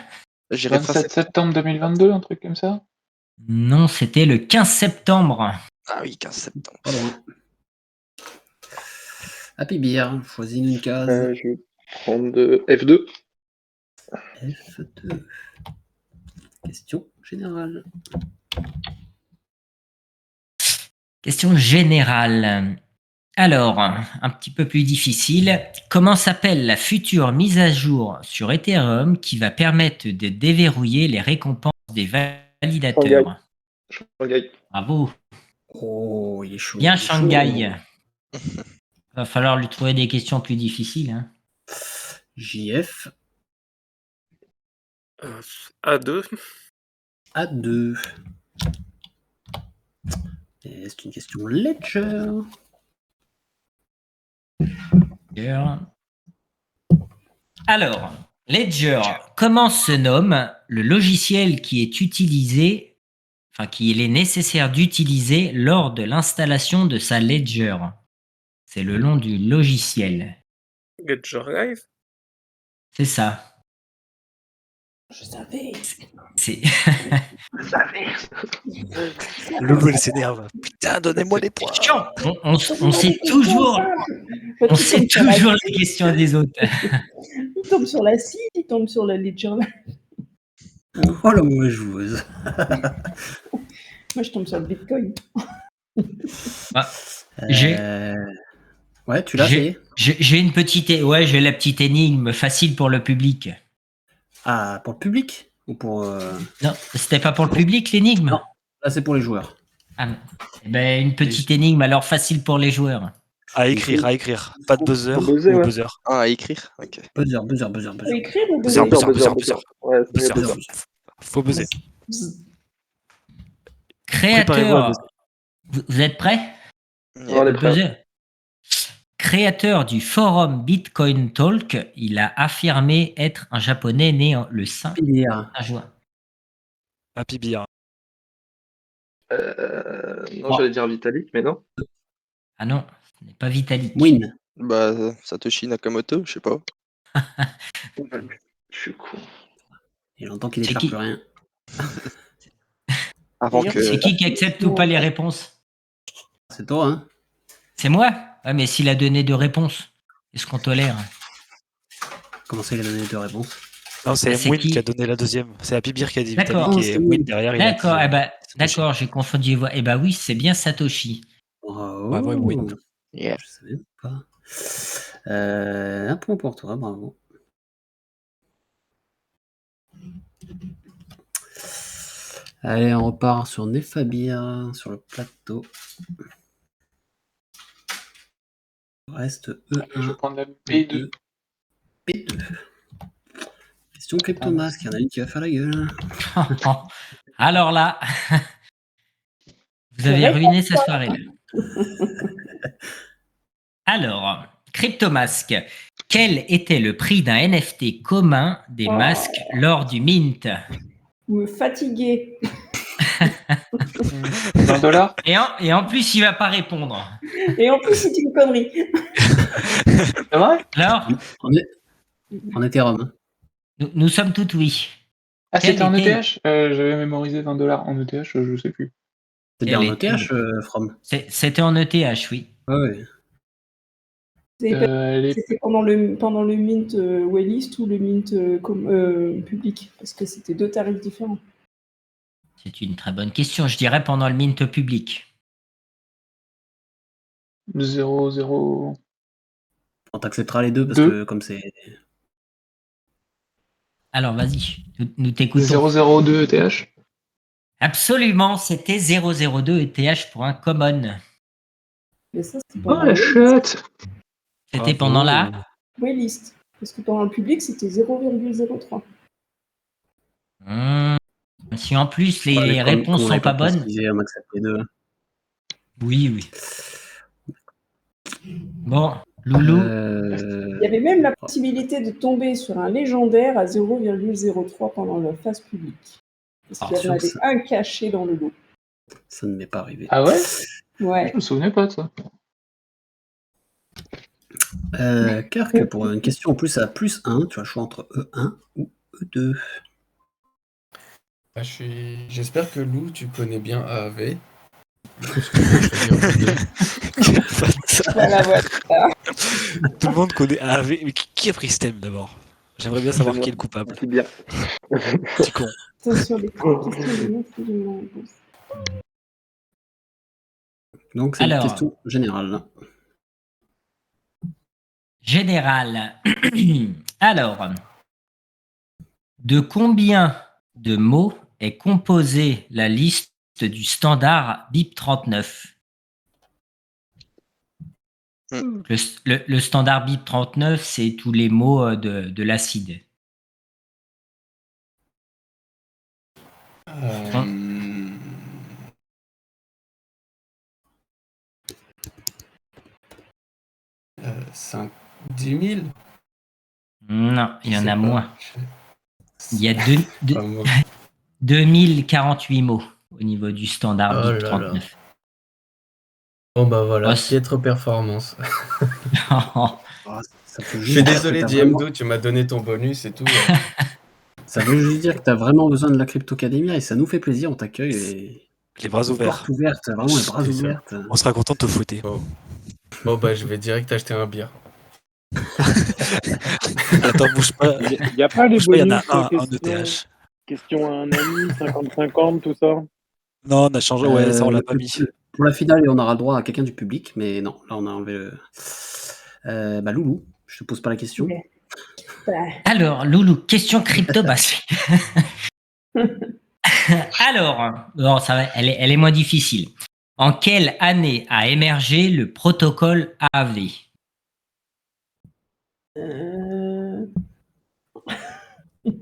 J'irai 27 septembre 2022, un truc comme ça. Non, c'était le 15 septembre. Ah oui, 15 septembre. Pas loin. Happy Beer, choisis une case. Je vais prendre F2. F2. Question générale. Question générale. Alors, un petit peu plus difficile. Comment s'appelle la future mise à jour sur Ethereum qui va permettre de déverrouiller les récompenses des validateurs? Shanghai. Bravo. Oh, il est chaud. Bien il est chaud. Shanghai. Va falloir lui trouver des questions plus difficiles. Hein. JF. A2. A2. Et c'est une question Ledger. Alors, Ledger, comment se nomme le logiciel qui est utilisé, enfin qu'il est nécessaire d'utiliser lors de l'installation de sa Ledger? C'est le nom du logiciel. Ledger Live. C'est ça. Je savais. C'est Loulou, elle s'énerve. Putain, donnez-moi les points. chiant. On sait toujours, on sait toujours les questions des autres. Il tombe sur la CID, il tombe sur la Ledger. Oh la mauvaise joueuse. Moi, je tombe sur le Bitcoin. Ah, j'ai Ouais, tu l'as fait. j'ai une petite, ouais, j'ai la petite énigme facile pour le public. Ah, pour le public ou pour Non, c'était pas pour le public l'énigme. Non, là c'est pour les joueurs. Ah, ben, une petite énigme alors facile pour les joueurs. À écrire, à écrire. Pas de buzzer buzzer, ou ouais. buzzer. Ah, à écrire. Ok. Buzzer. Faut écrire ou Buzzer, buzzer buzzer. Ouais, Buzzer. buzzer. Faut buzzer. Créateur, Préparez-vous à vous êtes prêts? On est prêt. Buzzer. Créateur du forum Bitcoin Talk, il a affirmé être un japonais né le 5 juin. Happy Beer. Non, Bon. j'allais dire Vitalik, mais non. Ah non, ce n'est pas Vitalik. Win. Bah, Satoshi Nakamoto, je sais pas. Je suis con. Il entend qu'il C'est n'échappe qui rien. Avant que. C'est qui accepte ou pas les réponses? C'est toi, hein? C'est moi? Ouais, mais s'il a donné deux réponses, est-ce qu'on tolère? Comment ça, il a donné deux réponses? Non, c'est C'est Win qui qui a donné la deuxième. C'est Happy Beer qui a dit D'accord. Vitalik et c'est Win Win. derrière. Il a D'accord, dit, eh ben, Satoshi. d'accord, j'ai confondu les voix. Eh ben oui, c'est bien Satoshi. Oh, Ouais, ouais, Win. Yeah. Je savais pas. Un point pour toi, bravo. Allez, on repart sur Nefabir, sur le plateau. Il reste E1. Je vais prendre la P2. P2. Question Cryptomask, il y en a une qui va faire la gueule. Alors là, vous avez ruiné sa soirée là. Alors, Cryptomask, quel était le prix d'un NFT commun des masques lors du mint? Me fatiguer. $20. Et en plus, il va pas répondre. Et en plus, c'est une connerie. C'est vrai? Alors, En Ethereum. nous sommes toutes oui. Ah, Quel c'était en était- ETH? J'avais mémorisé $20 en ETH, je sais plus. C'est bien en Quel ETH, était- From. C'était en ETH, oui. Ouais. C'était pendant le mint Waylist ou le mint public, parce que c'était deux tarifs différents. C'est une très bonne question. Je dirais pendant le mint public. 0,0. On t'acceptera les deux parce Deux. que comme c'est. Alors, vas-y, nous t'écoutons. 0,02 ETH. Absolument, c'était 002 ETH pour un common. Mais ça, c'était Oh pendant la le chouette! C'était Bravo. pendant la... Waylist. Parce que pendant le public, c'était 0,03. Si en plus les Ouais, comme réponses on sont l'avait pas bonnes. précisé, on accepte les deux. Oui. Bon, Loulou. Il y avait même la possibilité de tomber sur un légendaire à 0,03 pendant la phase publique. Parce qu'il y en avait un caché dans le lot. Ça ne m'est pas arrivé. Ah ouais? Ouais. Je me souvenais pas de ça. Kirk, pour une question en plus à plus 1, tu as le choix entre E1 ou E2. Ah, j'espère que Lou, tu connais bien AAV. Voilà. Tout le monde connaît AAV. Mais qui a pris ce thème d'abord? J'aimerais bien savoir qui est le coupable. C'est bien. Petit con. Attention, les questions de notre réponse. Donc c'est une Alors. question générale. général. Alors, de combien de mots est composée la liste du standard BIP 39? Le standard BIP 39, c'est tous les mots de l'acide. Cinq- 10 000? Non, il y Je en sais a pas. moins. Il y a Pas moi. 2048 mots au niveau du standard Oh BIP là 39. Bon bah voilà, Oh, c'est- piètre performance. Ah, ça peut Je juste suis dire désolé que t'as vraiment- JM2, tu m'as donné ton bonus et tout. Ça veut juste dire que tu as vraiment besoin de la Cryptocadémia et ça nous fait plaisir, on t'accueille et Les bras ouverts. porte ouverte, vraiment les bras C'est sûr. ouverts. On sera content de te fouetter. Bon bah je vais direct acheter un bière. Attends, bouge pas. Il n'y a pas les Bouge pas, il y en bonus a un question, ETH. question à un ami, 50-50, tout ça. Non, on a changé. Ouais, ça, on l'a pas mis. Pour la finale, on aura droit à quelqu'un du public, mais non, là on a enlevé le... bah Loulou, je te pose pas la question. Alors, Loulou, question crypto basse. Alors, non, ça va, elle est moins difficile. En quelle année a émergé le protocole AAV?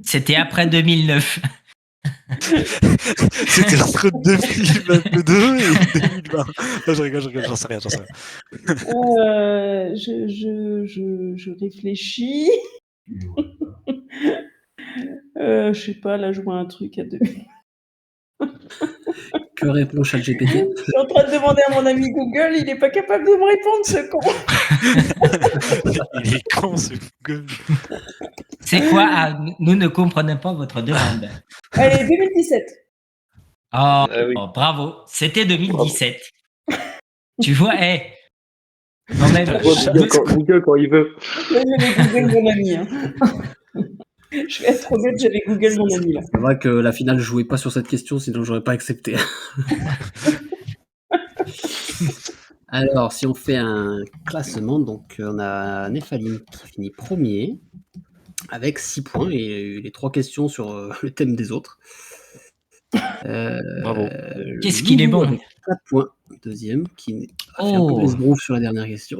C'était après 2009. C'était entre 2022 et 2020. Non, je rigole, j'en sais rien. Je réfléchis. Je sais pas, là, je vois un truc à deux. Que répond ChatGPT? Je suis en train de demander à mon ami Google, il n'est pas capable de me répondre, ce con. Il est con, ce Google. C'est quoi? Ah, nous ne comprenons pas votre demande. Allez, 2017. Oh, Oui. oh, bravo, c'était 2017. Tu vois, quand même. Google quand il veut. Là, j'avais Google mon ami. Hein. Je vais être honnête, j'avais Google mon ami là. C'est vrai que la finale, je jouais pas sur cette question, sinon j'aurais pas accepté. Alors, si on fait un classement, donc on a Nephalim qui finit premier avec 6 points et les 3 questions sur le thème des autres. Bravo. Qu'est-ce qu'il est Loulou bon. avec 4 points, deuxième, qui a fait un peu l'esbrouf sur la dernière question.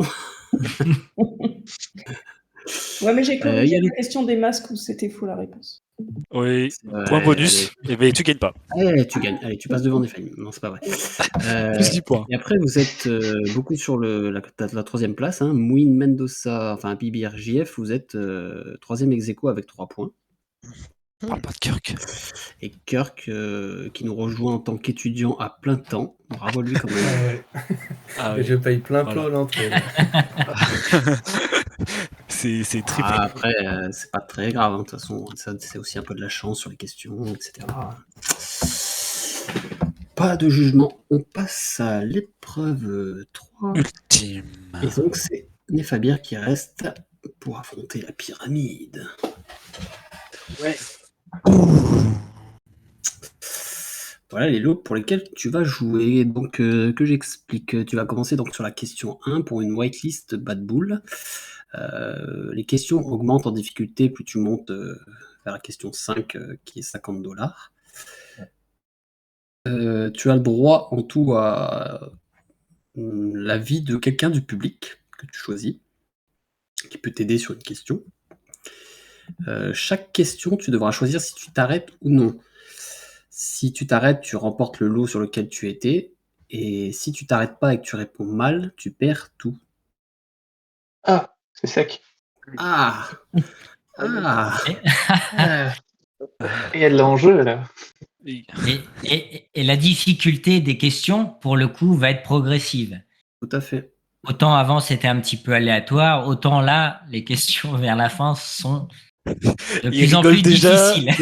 Ouais, mais j'ai corrigé y a la question des masques où c'était faux la réponse. Oui, Ouais, point bonus, mais tu gagnes pas. Allez, tu gagnes. Allez, tu passes devant Nephalim. Non, c'est pas vrai. Plus 10 points. Et après, vous êtes beaucoup sur la troisième place. Hein. Mouin Mendoza, enfin PBRJF, vous êtes troisième ex-aequo avec 3 points. Parle pas de Kirk. Et Kirk, qui nous rejoint en tant qu'étudiant à plein temps. Bravo à lui quand même. Ah ouais. Je paye plein l'entrée. C'est triplé. Après, c'est pas très grave. Hein. De toute façon, ça, c'est aussi un peu de la chance sur les questions, etc. Pas de jugement. On passe à l'épreuve 3. Ultime. Et donc, c'est Nefabir qui reste pour affronter la pyramide. Ouais. Voilà les lots pour lesquels tu vas jouer. Donc, que j'explique. Tu vas commencer donc sur la question 1 pour une whitelist Bad Bull. Les questions augmentent en difficulté plus tu montes vers la question 5 qui est $50. Tu as le droit en tout à l'avis de quelqu'un du public que tu choisis, qui peut t'aider sur une question. Chaque question, tu devras choisir si tu t'arrêtes ou non. Si tu t'arrêtes, tu remportes le lot sur lequel tu étais. Et si tu t'arrêtes pas et que tu réponds mal, tu perds tout. Ah, c'est sec. Ah. Il y a de l'enjeu là. Et la difficulté des questions, pour le coup, va être progressive. Tout à fait. Autant avant, c'était un petit peu aléatoire, autant là, les questions vers la fin sont de plus en plus difficiles.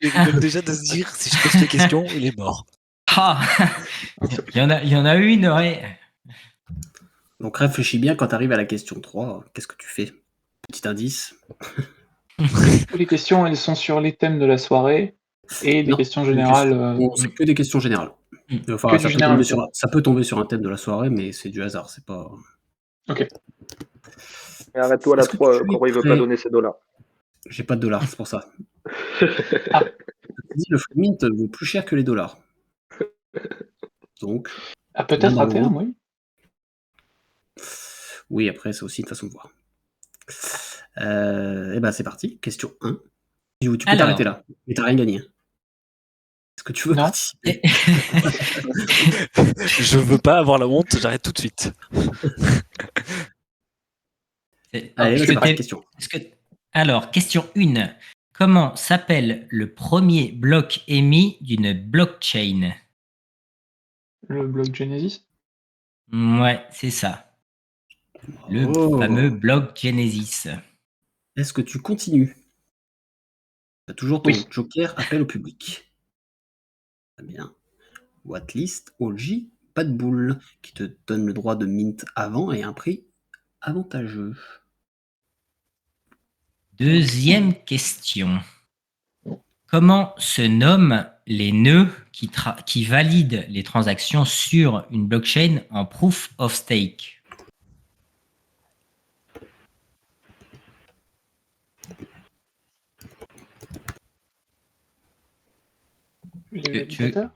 Il rigole déjà de se dire, si je pose les questions, il est mort. Ah, il y en a une, ouais. Donc réfléchis bien quand tu arrives à la question 3. Qu'est-ce que tu fais? Petit indice. Les questions, elles sont sur les thèmes de la soirée et des questions générales. C'est que des questions générales. Enfin, ça peut tomber sur un thème de la soirée, mais c'est du hasard. C'est pas. Ok. Mais arrête-toi là, Est-ce que tu es Coro, il veut pas prêt? donner ses dollars. J'ai pas de dollars, c'est pour ça. Ah. Dis, le free mint vaut plus cher que les dollars. Donc, Ah, peut-être dans à le terme, rouge. oui. Oui, après, c'est aussi une façon de voir. Et ben, c'est parti. Question 1. Tu peux Alors. t'arrêter là. Mais t'as rien gagné. Est-ce que tu veux Non. participer? Je veux pas avoir la honte, j'arrête tout de suite. Allez, Est-ce c'est que parti, t'es- question. Alors, question 1. Comment s'appelle le premier bloc émis d'une blockchain? Le bloc Genesis. Ouais, c'est ça. Le Oh. fameux bloc Genesis. Est-ce que tu continues? Tu as toujours ton Oui. joker appel au public. Très bien. Whatlist, OG, pas de boule, qui te donne le droit de mint avant et un prix avantageux. Deuxième question. Comment se nomment les nœuds qui valident les transactions sur une blockchain en proof of stake? Les validateurs.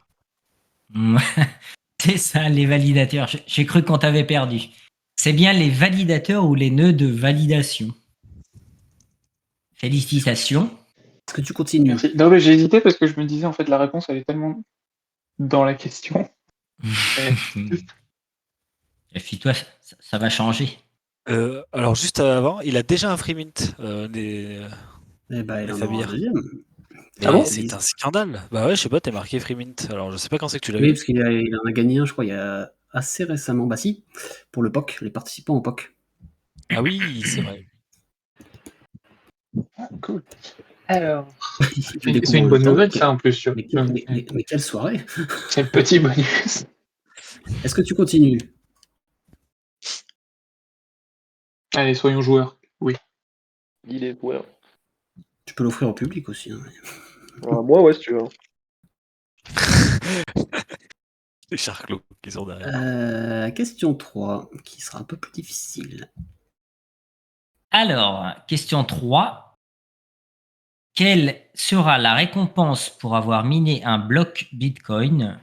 C'est ça, les validateurs. J'ai cru qu'on t'avait perdu. C'est bien les validateurs ou les nœuds de validation. Félicitations. Est-ce que tu continues? Merci. Non, mais j'ai hésité parce que je me disais, en fait, la réponse, elle est tellement dans la question. Fie-toi, ça va changer. Alors, juste avant, il a déjà un free mint. Eh ben, il en aura un Fabien. deuxième. Mais Ah bon? c'est un scandale. Bah ouais, je sais pas, t'es marqué free mint. Alors, je sais pas quand c'est que tu l'as Oui, vu. parce qu'il il en a gagné un, je crois, il y a assez récemment. Bah si, pour le POC, les participants au POC. Ah oui, c'est vrai. Ah, cool. Alors, Tu c'est découvres une en bonne même temps. nouvelle, ça, en plus. Tu vois. Mais quelle soirée! C'est le petit bonus. Est-ce que tu continues? Allez, soyons joueurs. Oui. Il est joueur. Tu peux l'offrir au public aussi. Hein. Moi, ouais, si tu veux. Les charclos qui sont derrière. Question 3, qui sera un peu plus difficile. Alors, question 3. Quelle sera la récompense pour avoir miné un bloc Bitcoin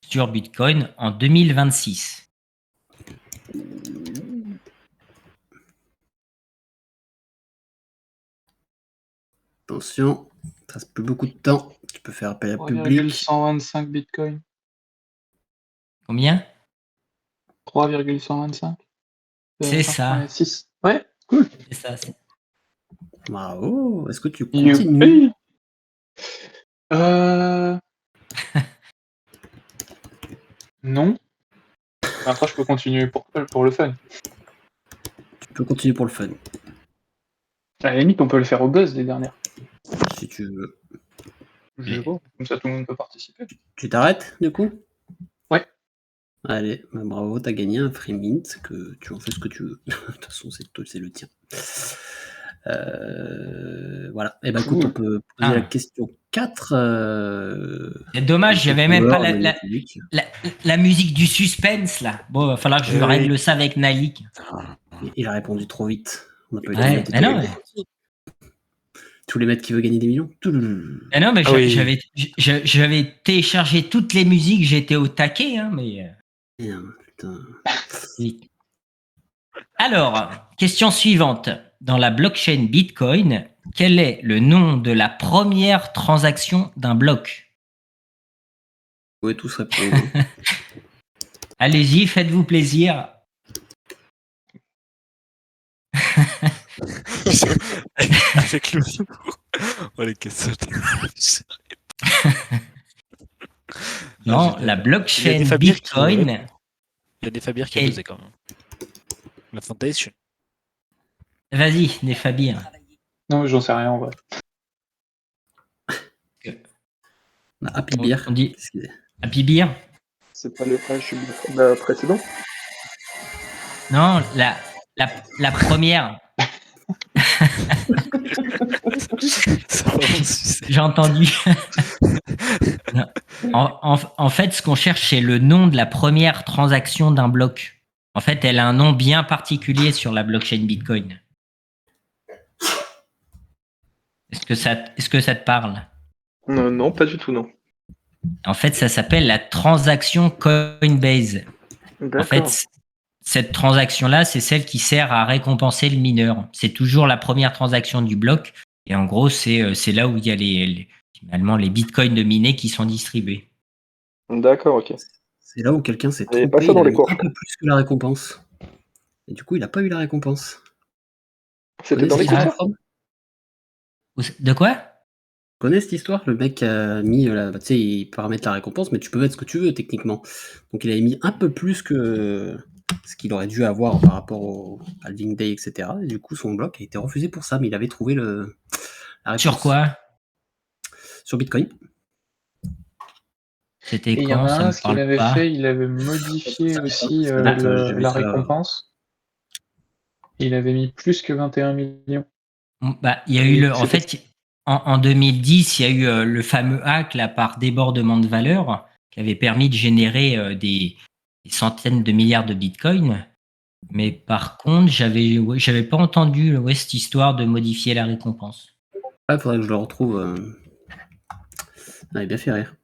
sur Bitcoin en 2026? Attention, il ne reste plus beaucoup de temps. Tu peux faire appel à public. 3,125 bitcoin. Combien? 3,125. C'est ça. 6. Ouais, cool. C'est ça. Bravo. Est-ce que tu continues? Youpi. Non. Après, je peux continuer pour le fun. Tu peux continuer pour le fun. À la limite, on peut le faire au buzz des dernières. Si tu veux. Je sais pas, comme ça tout le monde peut participer. Tu t'arrêtes, du coup? Ouais. Allez, bah, bravo, t'as gagné un free mint, que tu en fais ce que tu veux. De toute façon, c'est le tien. Voilà. Et ben écoute, on peut poser la question 4. C'est dommage, j'avais même pas la musique du suspense là. Bon, il va falloir que je règle ça avec Nalik. Il a répondu trop vite. On n'a pas eu Ouais, mais non, mais... Tous les mecs qui veulent gagner des millions. Ah non, mais j'avais téléchargé toutes les musiques, j'étais au taquet, hein, mais. Merde, putain. Alors, question suivante. Dans la blockchain Bitcoin, quel est le nom de la première transaction d'un bloc? Vous pouvez tous répondre. Allez-y, faites-vous plaisir. Avec le oh, les questions. Non, la blockchain Bitcoin. Il y a des Fabir qui faisaient quand même. La Foundation. Vas-y, Nefabir. Non, mais j'en sais rien en vrai. Happy Beer. On dit Happy Beer. C'est pas le précédent? Non, la première. J'ai entendu. En fait, ce qu'on cherche, c'est le nom de la première transaction d'un bloc. En fait, elle a un nom bien particulier sur la blockchain Bitcoin. Est-ce que ça te parle? Non, non, pas du tout, non. En fait, ça s'appelle la transaction Coinbase. En D'accord. fait, cette transaction-là, c'est celle qui sert à récompenser le mineur. C'est toujours la première transaction du bloc. Et en gros, c'est là où il y a finalement les bitcoins de minés qui sont distribués. D'accord, ok. C'est là où quelqu'un s'est Il n'y avait pas trompé, ça il dans a les mis cours, un je crois. peu plus que la récompense. Et du coup, il n'a pas eu la récompense. C'était dans les Connais cette cours, histoire, ça From De quoi? Connais cette histoire? Le mec a mis, tu sais, il paramètre la récompense, mais tu peux mettre ce que tu veux techniquement. Donc il avait mis un peu plus que ce qu'il aurait dû avoir par rapport au halving day, etc. Et du coup, son bloc a été refusé pour ça, mais il avait trouvé la réponse. Sur quoi? Sur Bitcoin. C'était Et il y en quand? a Ça un, me ce qu'il parle avait pas. fait, il avait modifié Ça aussi date, j'ai vu la ça. récompense. Il avait mis plus que 21 millions. Bah, il y a eu en fait, en 2010, il y a eu le fameux hack là, par débordement de valeur qui avait permis de générer des centaines de milliards de bitcoins. Mais par contre, j'avais pas entendu cette histoire de modifier la récompense. Il faudrait que je le retrouve. Ça m'avait bien fait rire.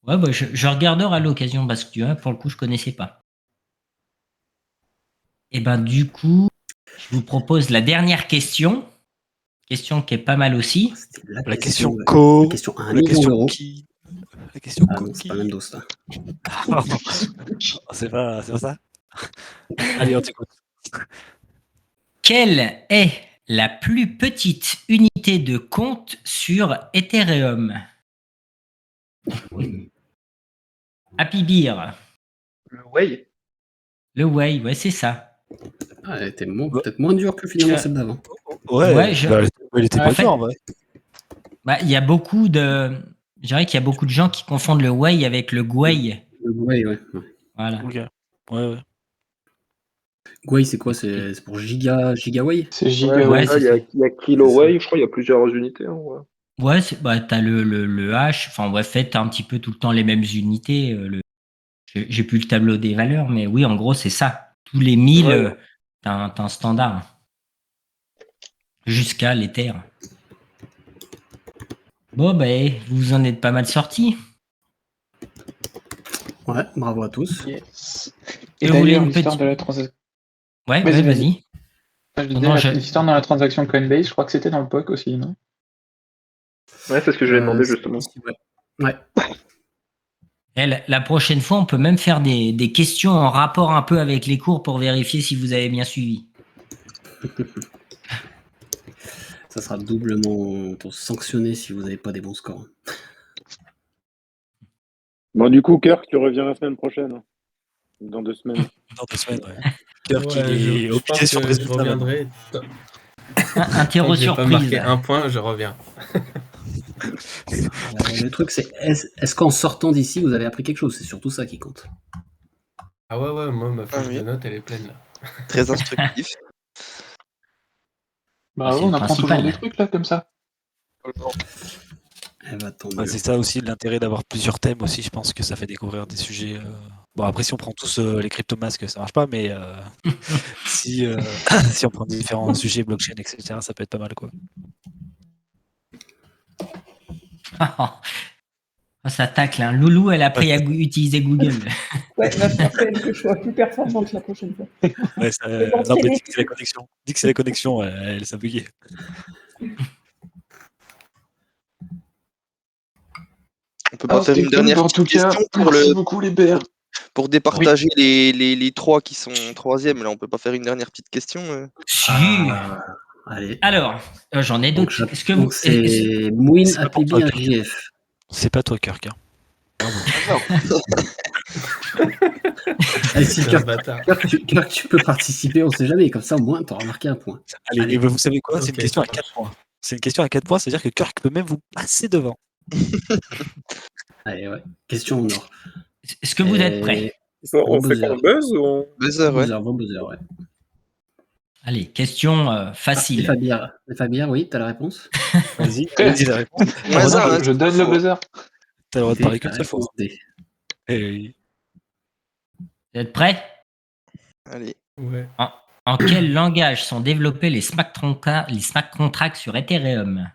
Ouais, bah, je regarderai à l'occasion parce que tu vois, pour le coup, je connaissais pas. Et ben du coup, je vous propose la dernière question. Question qui est pas mal aussi. C'était La question la co, question à 1 la million question d'euros. qui, la question Ah non, c'est pas le même dos, ça. c'est pas ça. Allez, on t'écoute. Quelle est la plus petite unité de compte sur Ethereum? Happy Beer. Le Way. Le Whey, ouais, c'est ça. Ah, elle était peut-être moins dure que finalement celle d'avant. Ouais, bah, elle était en pas fait, dure en vrai. Bah, il y a beaucoup de. Je dirais qu'il y a beaucoup de gens qui confondent le Whey avec le Gwei. Le Gwei, ouais. Voilà. Ok. Ouais. Gwei, c'est quoi? C'est pour Gigaway? C'est Ouais, giga, Ouais, c'est ça, c'est il y a Kiloway, je crois, il y a plusieurs unités. Hein, ouais. Ouais, bah, t'as le H. Enfin, ouais, t'as un petit peu tout le temps les mêmes unités. J'ai plus le tableau des valeurs, mais oui, en gros, c'est ça. Tous les 1000, Ouais. t'as un standard. Jusqu'à l'Ether. Bon, ben, vous en êtes pas mal sortis. Ouais, bravo à tous. Yes. Et Et vous voulez d'ailleurs, une l'histoire petite. de la transaction. Ouais, Je vas-y. disais, l'histoire dans la transaction Coinbase, je crois que c'était dans le POC aussi, non? Ouais, c'est ce que je lui ai demandé justement. Ouais. La prochaine fois, on peut même faire des questions en rapport un peu avec les cours pour vérifier si vous avez bien suivi. Ça sera doublement sanctionné si vous n'avez pas des bons scores. Bon, du coup, Kirk, tu reviens la semaine prochaine. Hein. Dans 2 semaines. Dans 2 semaines, ouais. Kirk, Ouais, il est je obligé pense sur le que je résultat. reviendrai. Un tir Tant au que j'ai pas surprise. marqué un point, je reviens. Le truc, c'est est-ce qu'en sortant d'ici, vous avez appris quelque chose? C'est surtout ça qui compte. Ah ouais, moi, ma fiche oui. de notes, elle est pleine, là. Très instructif. Bah c'est ouais, on le apprend toujours principal. des trucs là, comme ça. Eh ben, tant Bah, mieux. c'est ça aussi l'intérêt d'avoir plusieurs thèmes aussi. Je pense que ça fait découvrir des sujets. Bon, après, si on prend tous les cryptomasques, ça marche pas, mais si on prend différents sujets, blockchain, etc., ça peut être pas mal, quoi. Oh, ça tacle, hein. Loulou, elle a appris à utiliser Google. Ouais, va faire que je sois plus performante la prochaine fois. Ouais, vais non, mais t'entraîner. dis que c'est la connexion. Dis que c'est la connexion, elle s'est buguée. On peut pas faire une c'était cool, dernière en tout petite cas, question merci beaucoup les BR. pour départager les trois qui sont troisième. Là, on peut pas faire une dernière petite question. Si. Allez. Alors, j'en ai d'autres. Donc, Est-ce que donc c'est Mouine, C'est pas pour toi, APB, Kirk. RJF. C'est pas toi, Kirk. Hein. Allez, si C'est un Kirk, bâtard. Kirk, tu peux participer, on sait jamais. Comme ça, au moins, tu auras marqué un point. Allez, vous savez quoi? C'est une Ok, question à ça 4 points. C'est une question à 4 points, c'est-à-dire que Kirk peut même vous passer devant. Allez, ouais. Question au nord. Est-ce que vous êtes prêts? On fait buzzer. qu'on buzz ou on... Buzzer, ouais. Bon buzzer, ouais. Allez, question facile. Les Fabières, oui, t'as la réponse? Vas-y, vas-y la réponse. Au hasard, hein, Je donne le buzzer. T'as le droit de D, parler la qu'une seule fois. réponse D. Et... Vous êtes prêts? Allez. Ouais. En quel langage sont développés les smart contracts sur Ethereum?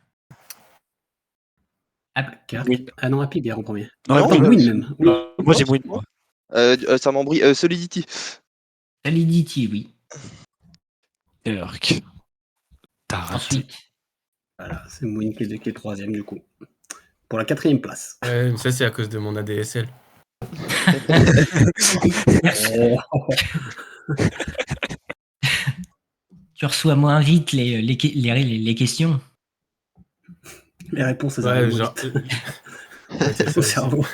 Ah non, Happy Bear en premier. Non, Attends, moi, Win même. moi j'ai Win, moi. Ça m'embrouille. Solidity. Solidity, oui. Turk. T'as raté. Ensuite, Voilà, c'est Win qui est troisième du coup. Pour la 4e place. Ouais, mais ça, c'est à cause de mon ADSL. tu reçois moins vite les questions. Les réponses, elles Ouais, arrivent genre. moins vite. Ouais, c'est ça Au aussi. cerveau.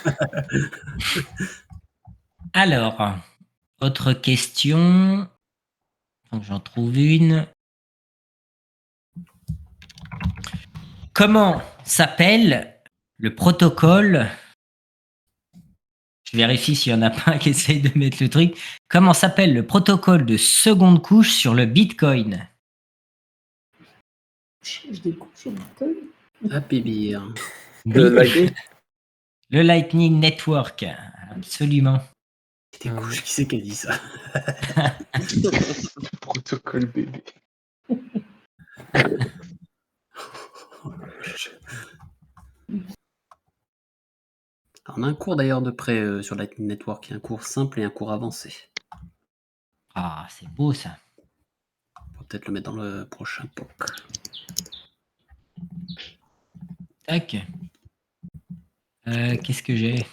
Alors, autre question. Faut que j'en trouve une. Comment s'appelle le protocole? Je vérifie s'il n'y en a pas un qui essaye de mettre le truc. Comment s'appelle le protocole de seconde couche sur le Bitcoin? Je découpe sur Bitcoin. Happy Bear. Le Lightning. Le Lightning Network, absolument. Des couches, qui c'est qui a dit ça? Protocole bébé. On a un cours d'ailleurs de près sur Lightning Network, un cours simple et un cours avancé. Ah, c'est beau ça. On va peut-être le mettre dans le prochain POC. Tac. Qu'est-ce que j'ai?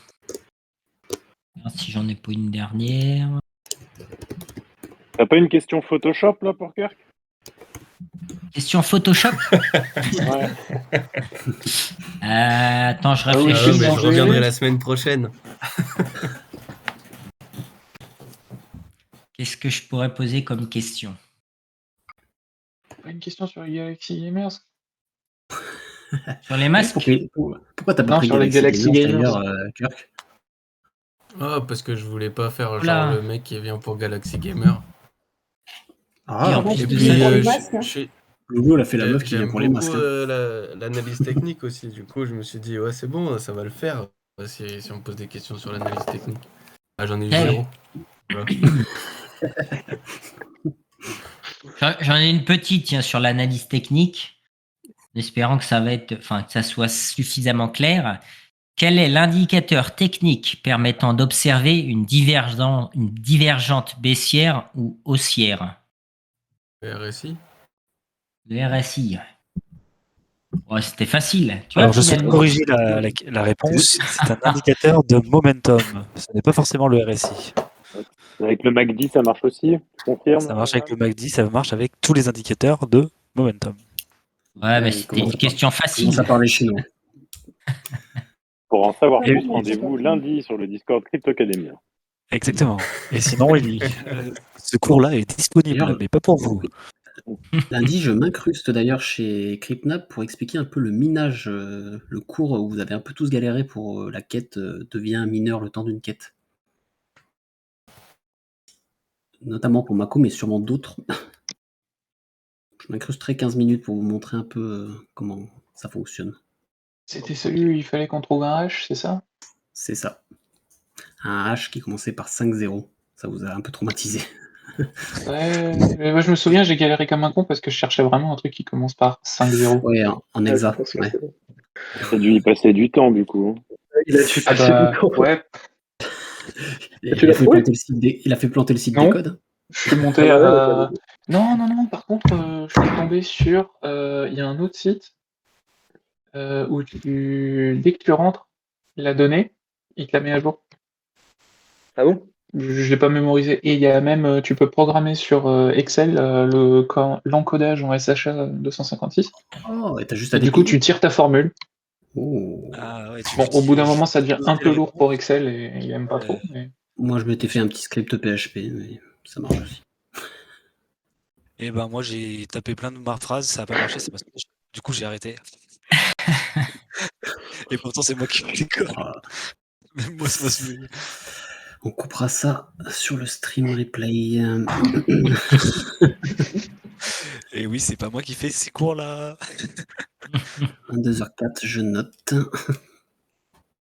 Si j'en ai pas une dernière. T'as pas une question Photoshop là pour Kirk? Question Photoshop? Ouais. Attends, je Ah oui, réfléchis. mais je reviendrai la semaine prochaine. Qu'est-ce que je pourrais poser comme question? Une question sur les Galaxy Gamers. Sur les masques? Pourquoi t'as pas Non, pris sur les Galaxy Gamers. Kirk? Ah, parce que je voulais pas faire Oula. genre le mec qui vient pour Galaxy Gamer. Et en plus Et de puis, ça, pour les masques, hein. Loulou, elle a fait la meuf qui vient j'aime pour les masques. beaucoup l'analyse technique aussi. Du coup, je me suis dit, ouais, c'est bon, ça va le faire. Si on me pose des questions sur l'analyse technique. Ah, j'en ai eu Ouais. 0. Voilà. J'en ai une petite tiens, sur l'analyse technique, en espérant que ça va être, enfin, que ça soit suffisamment clair. Quel est l'indicateur technique permettant d'observer une divergente baissière ou haussière? Le RSI. Le RSI. Ouais, c'était facile. Tu vois, Alors, je souhaite finalement. corriger la réponse. C'est un indicateur de momentum. Ce n'est pas forcément le RSI. Avec le MACD, ça marche aussi? Tu confirmes? Ça marche avec le MACD, ça marche avec tous les indicateurs de momentum. Ouais, mais c'était une question facile. Ça parle chinois. Pour en savoir Et- plus, rendez-vous lundi sur le Discord Cryptocademia. Exactement. Et sinon, ce cours-là est disponible, D'ailleurs, mais pas pour vous. Lundi, je m'incruste d'ailleurs chez Crypnap pour expliquer un peu le minage, le cours où vous avez un peu tous galéré pour la quête devient mineur le temps d'une quête. Notamment pour Mako, mais sûrement d'autres. Je m'incrusterai 15 minutes pour vous montrer un peu comment ça fonctionne. C'était celui où il fallait qu'on trouve un H, c'est ça? C'est ça. Un H qui commençait par 5-0. Ça vous a un peu traumatisé. Ouais, mais moi je me souviens, j'ai galéré comme un con parce que je cherchais vraiment un truc qui commence par 5-0. Ouais, en exa. je pense que Ouais. T'as dû y passer du temps, du coup. Il a dû Ah passer bah, du temps. ouais, Il Tu a l'as fait trouvé planter le site il a fait planter le site Non. des codes. je suis monté Ah ouais, à... Non, par contre, je suis tombé sur... Il y a un autre site où dès que tu rentres la donnée, il te la met à jour. Ah bon? Je l'ai pas mémorisé. Et il y a même, tu peux programmer sur Excel l'encodage en SHA 256. Oh, et t'as juste à Et du coup, déplier. tu tires ta formule. Oh. Ah, ouais, Bon, au bout d'un moment, ça devient un peu lourd pour Excel et il aime pas trop. Mais... Moi, je m'étais fait un petit script PHP, mais ça marche aussi. Et ben moi j'ai tapé plein de phrases, ça n'a pas marché, du coup j'ai arrêté. Et pourtant c'est moi qui fais l'école. Voilà. Même moi ça m'a saoulé. On coupera ça sur le stream replay. Et oui, c'est pas moi qui fais ces cours là. 22h04, je note.